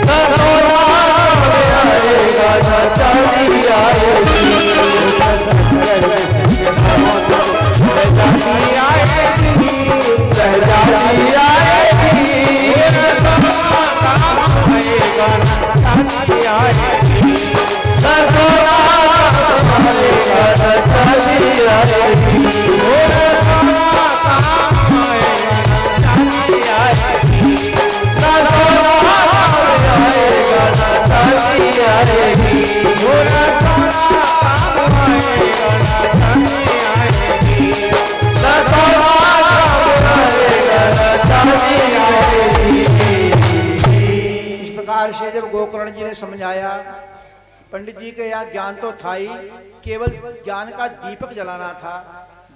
ना सोना काम आएगा ना चांदी आएगी, सहजादी आएगी, सहजादी आएगी, ना सोना काम आएगा ना चांदी आएगी, ना सोना काम आएगा ना चांदी आएगी, ना सोना काम आएगा ना चांदी आएगी, ना सोना काम आएगा ना चांदी आएगी, ना सोना काम आएगा ना चांदी आएगी, ना सोना काम आएगा ना चांदी आएगी। इस प्रकार से जब गोकर्ण जी ने समझाया, पंडित जी के यहाँ ज्ञान तो था ही, केवल ज्ञान का दीपक जलाना था,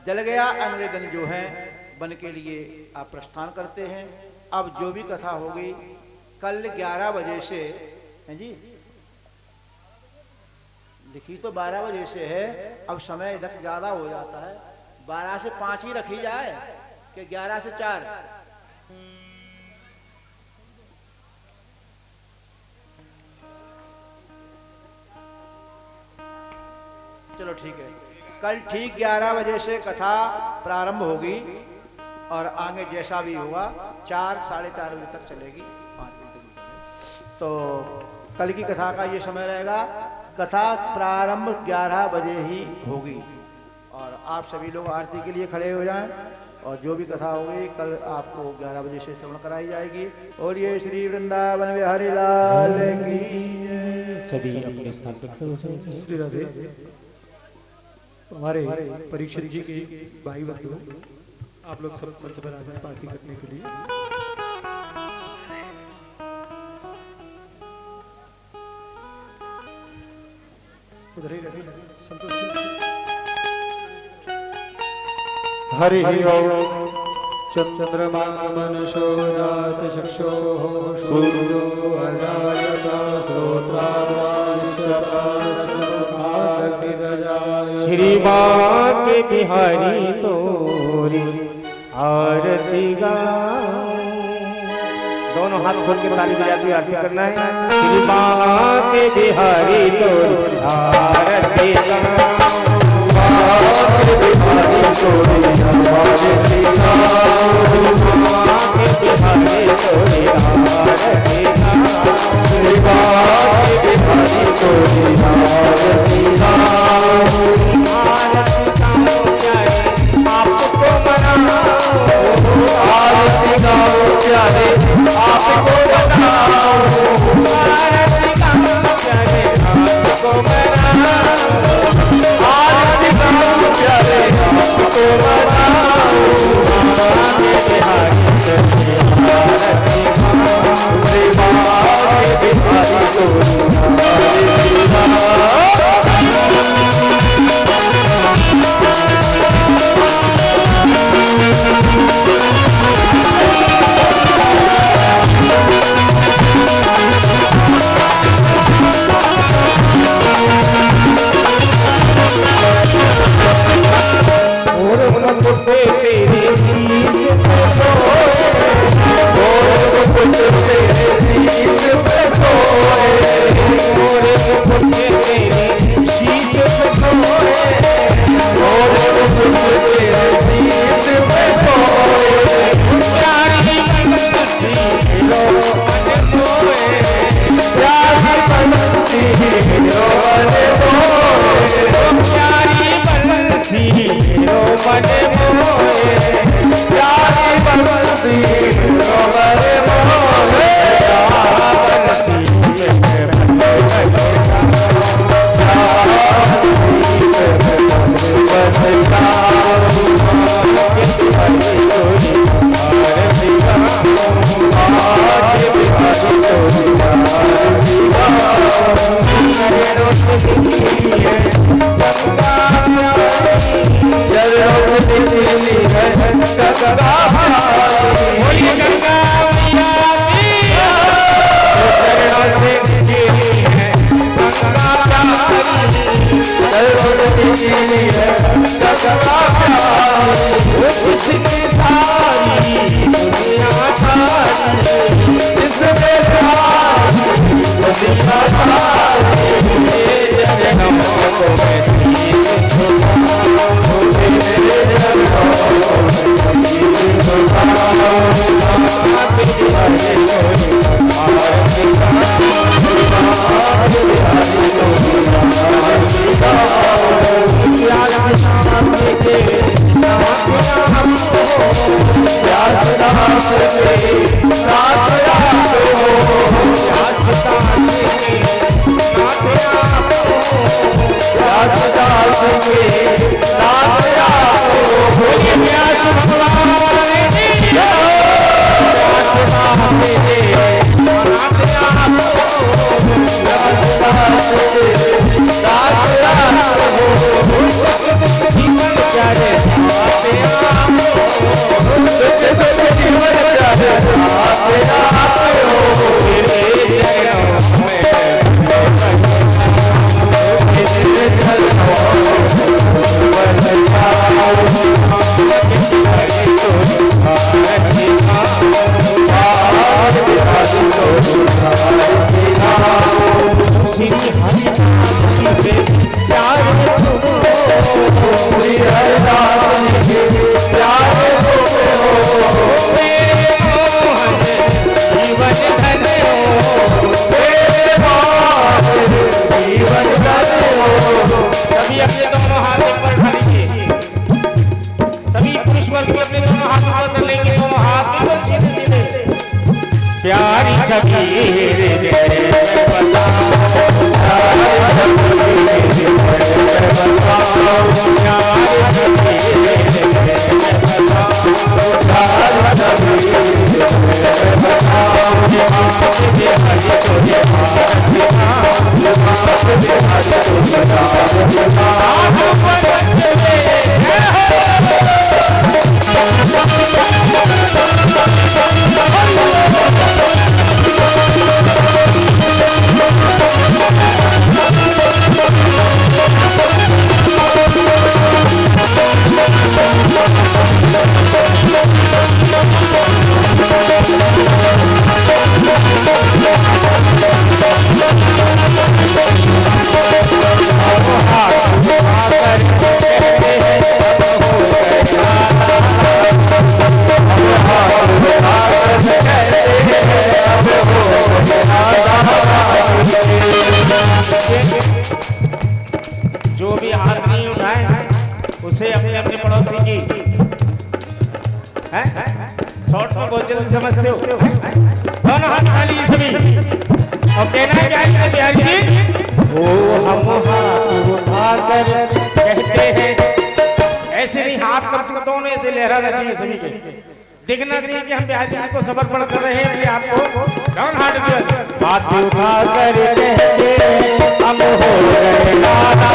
जल गया। अगले दिन जो है वन के लिए आप प्रस्थान करते हैं। अब जो भी कथा होगी कल 11 बजे से हैं जी, लिखी तो 12 बजे से है, अब समय इधर ज्यादा हो जाता है, 12 से 5 ही रखी जाए कि 11 से 4। चलो ठीक है, कल ठीक 11 बजे से कथा प्रारंभ होगी और आगे जैसा भी होगा 4 साढ़े 4 बजे तक चलेगी, 5 बजे तक चलेगी। तो कल की कथा का ये समय रहेगा, कथा प्रारंभ 11 बजे ही होगी और आप सभी लोग आरती के लिए खड़े हो जाएं और जो भी कथा होगी कल आपको 11 बजे से श्रवण कराई जाएगी। और ये श्री वृंदावन बिहारी लाल की सभी अपने स्थान पर खड़े हो जाएं। श्री राधे। हमारे परीक्षित जी की भाई बंधु आप लोग सब मंच पर आ जाए पार्टी करने के लिए। उधर ही रहे संतोष जी। हरि ओम चंद्रमा मनसो जात चक्षो सूर्यो अजायत श्री बाग बिहारी तोरी आरती गाओ। दोनों हाथ खोल के ताली बजाते आरती करना है। श्री बाग बिहारी तोरी आरती गाओ, बाग बिहारी तोरी आरती गाओ, बाग बिहारी तोरी आरती गाओ, श्री बाग बिहारी तोरी आरती गाओ। आपको बनाओ, आरती गाओ प्यारे, आपको बनाओ, आरती गाओ प्यारे, आपको बनाओ, आरती गाओ प्यारे, आपको बनाओ। बिहारी आरती गाओ, श्री बाग बिहारी तोरी आरती गाओ। तेरे शीश पे सोए, और कुछ तेरे शीश पे सोए, चरणों से निकली है गंगा बोलिए गंगा मैया चरणों से निकली है गंगा चरणों से निकली है गंगा उसकी सारी दुनिया सारी इसमें सारी दुनिया प्यारी छबीर जो भी हाथ नहीं उठाए उसे अपने अपने पड़ोसी की शॉर्ट में बहुत जल्दी समझते हो। दोनों हाथ खाली सभी और कहना है बिहारी जी वो हम हाथ उठाकर कहते हैं ऐसे नहीं हाथ कम से कम दोनों ऐसे लहराना चाहिए सभी के दिखना चाहिए कि हम बिहारी जी को समर्पण कर रहे हैं आपको डाउन हाथ उठाकर कहते हैं हम हो गए नाना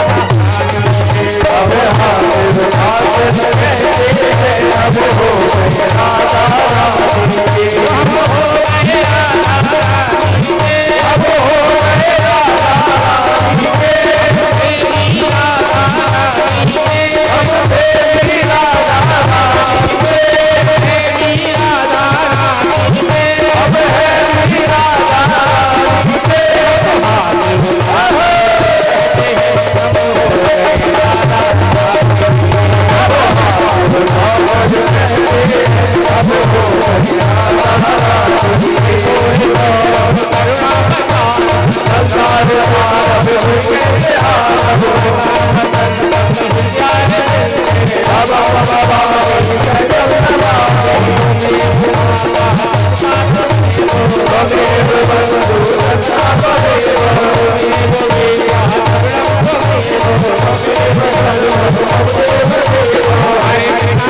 अब हाथ उठाकर कहते हैं अब हो गए नाना हम हो गए अब हो गए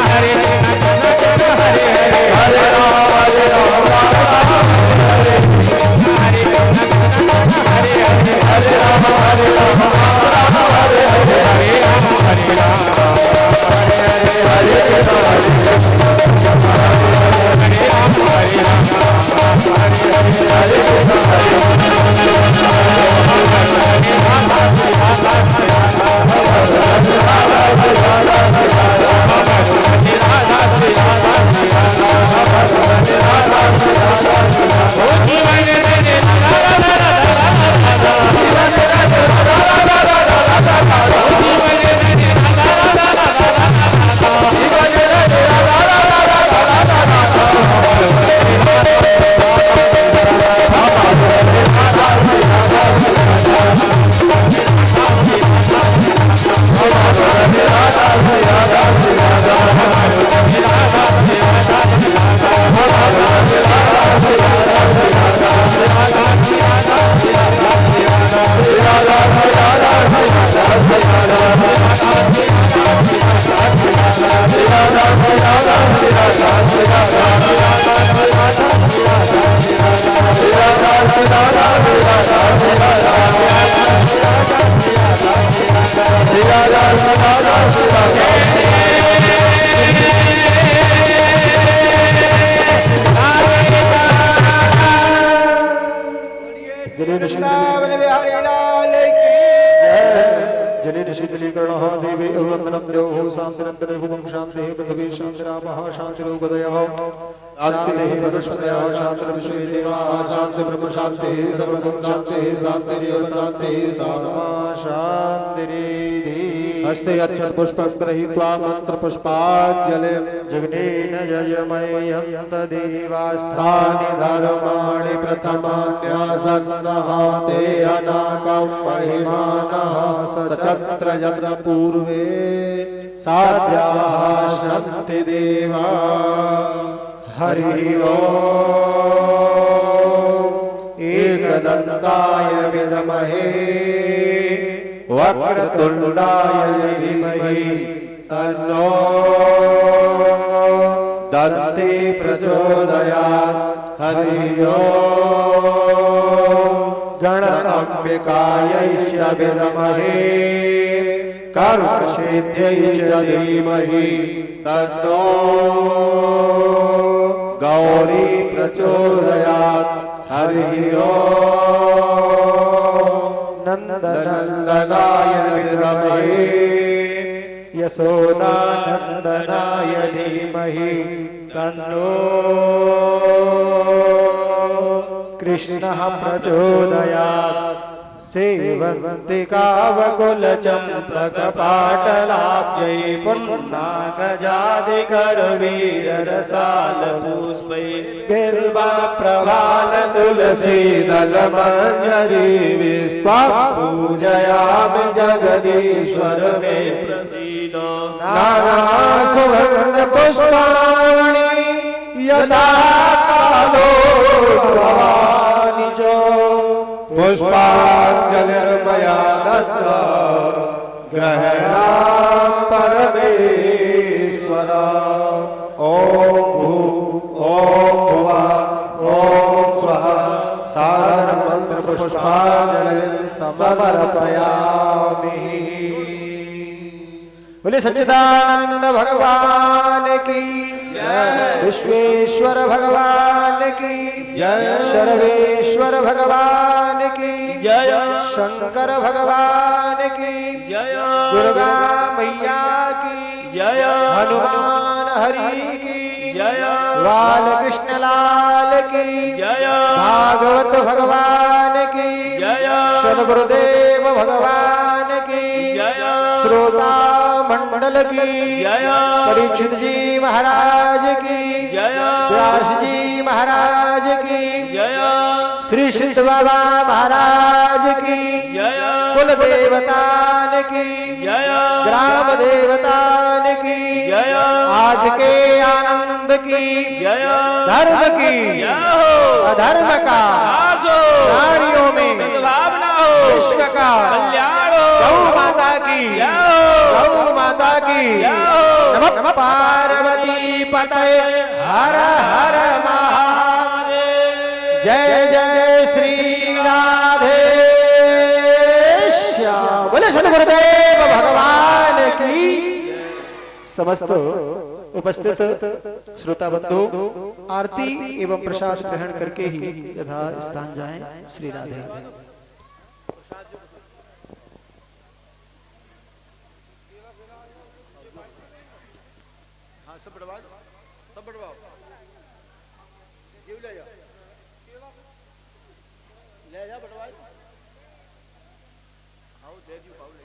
हरे श्री राधा श्री राधा श्री राधा जने शीतलीकरण देवी वंदनम देव शांतिरंतरभुवं शांति पृथ्वी शांतिरापः शांतिरुपदयः शांति वनस्पतयः शांतिर्विश्वे देवाः शांति ब्रह्म शांति सर्वगुण शांति शांतिरेव शांति शांतिरेधि हस्ते अक्षत पुष्पं गृहीत्वा मंत्र पुष्पाञ्जलि जगनेन जयमयन्त देवास्थानि धर्माणि प्रथमान्यासन्नः ते अनाकं महिमानः सचत्र यत्र पूर्वे साध्याः सन्ति देवा हरि ओम एकदन्ताय विद्महे वक्रतुण्डाय धीमहि तन्नो दन्ति प्रचोदयात् हरि ओम गणाम्बिकायै च विद्महे कर्मसिद्ध्यै च धीमहि तन्नो गौरी प्रचोदयात् हरि ओम नंदनंदनाय विद्महे यशोदानंदनाय धीमहि तन्नो कृष्णः प्रचोदयात् सेवन्तिकावकुलचम्पकपाटलाब्जै पुण्णागजादिकरवीररसालपुष्पै बिल्वप्रभाल तुलसीदलमञ्जरी विस्त्वां पूजयामि जगदीश्वर मे प्रसीद नानासुगन्धपुष्पाणि यथा कालो भवानि च पुष्पाञ्जलिर्मया दत्ता ग्रहणां परमेश्वर ओम भू ओम भुवः ओम स्वः सारमन्त्र पुष्पाञ्जलिं समर्पयामि। बोले सच्चिदानंद भगवान की जय, विश्वेश्वर भगवान की जय, सर्वेश्वर भगवान की जय, शंकर भगवान की जय, दुर्गा मैया की जय, हनुमान हरि की जय, बालकृष्ण लाल की जय, भागवत भगवान की जय, सद्गुरुदेव भगवान की जय, श्रोता मंडल की जय, परीक्षित जी महाराज की जय, व्यास जी महाराज की जय, श्री सिद्ध बाबा महाराज की जय, कुल देवतान की जय, ग्राम देवतान की जय, आज के आनंद की जय, धर्म की अधर्म का प्राणियों में सद्भावना हो, विश्व का कल्याण हो, गौ माता की गौ माता की नमः पार्वती पतये हर हर महादेव। जय जय श्री राधे श्याम। बोले सद्गुरुदेव भगवान की। समस्त उपस्थित श्रोता बंधु आरती एवं प्रसाद ग्रहण करके ही यथा स्थान जाएं। श्री राधे। ले जा बटवाई आओ दे दी पाऊ ले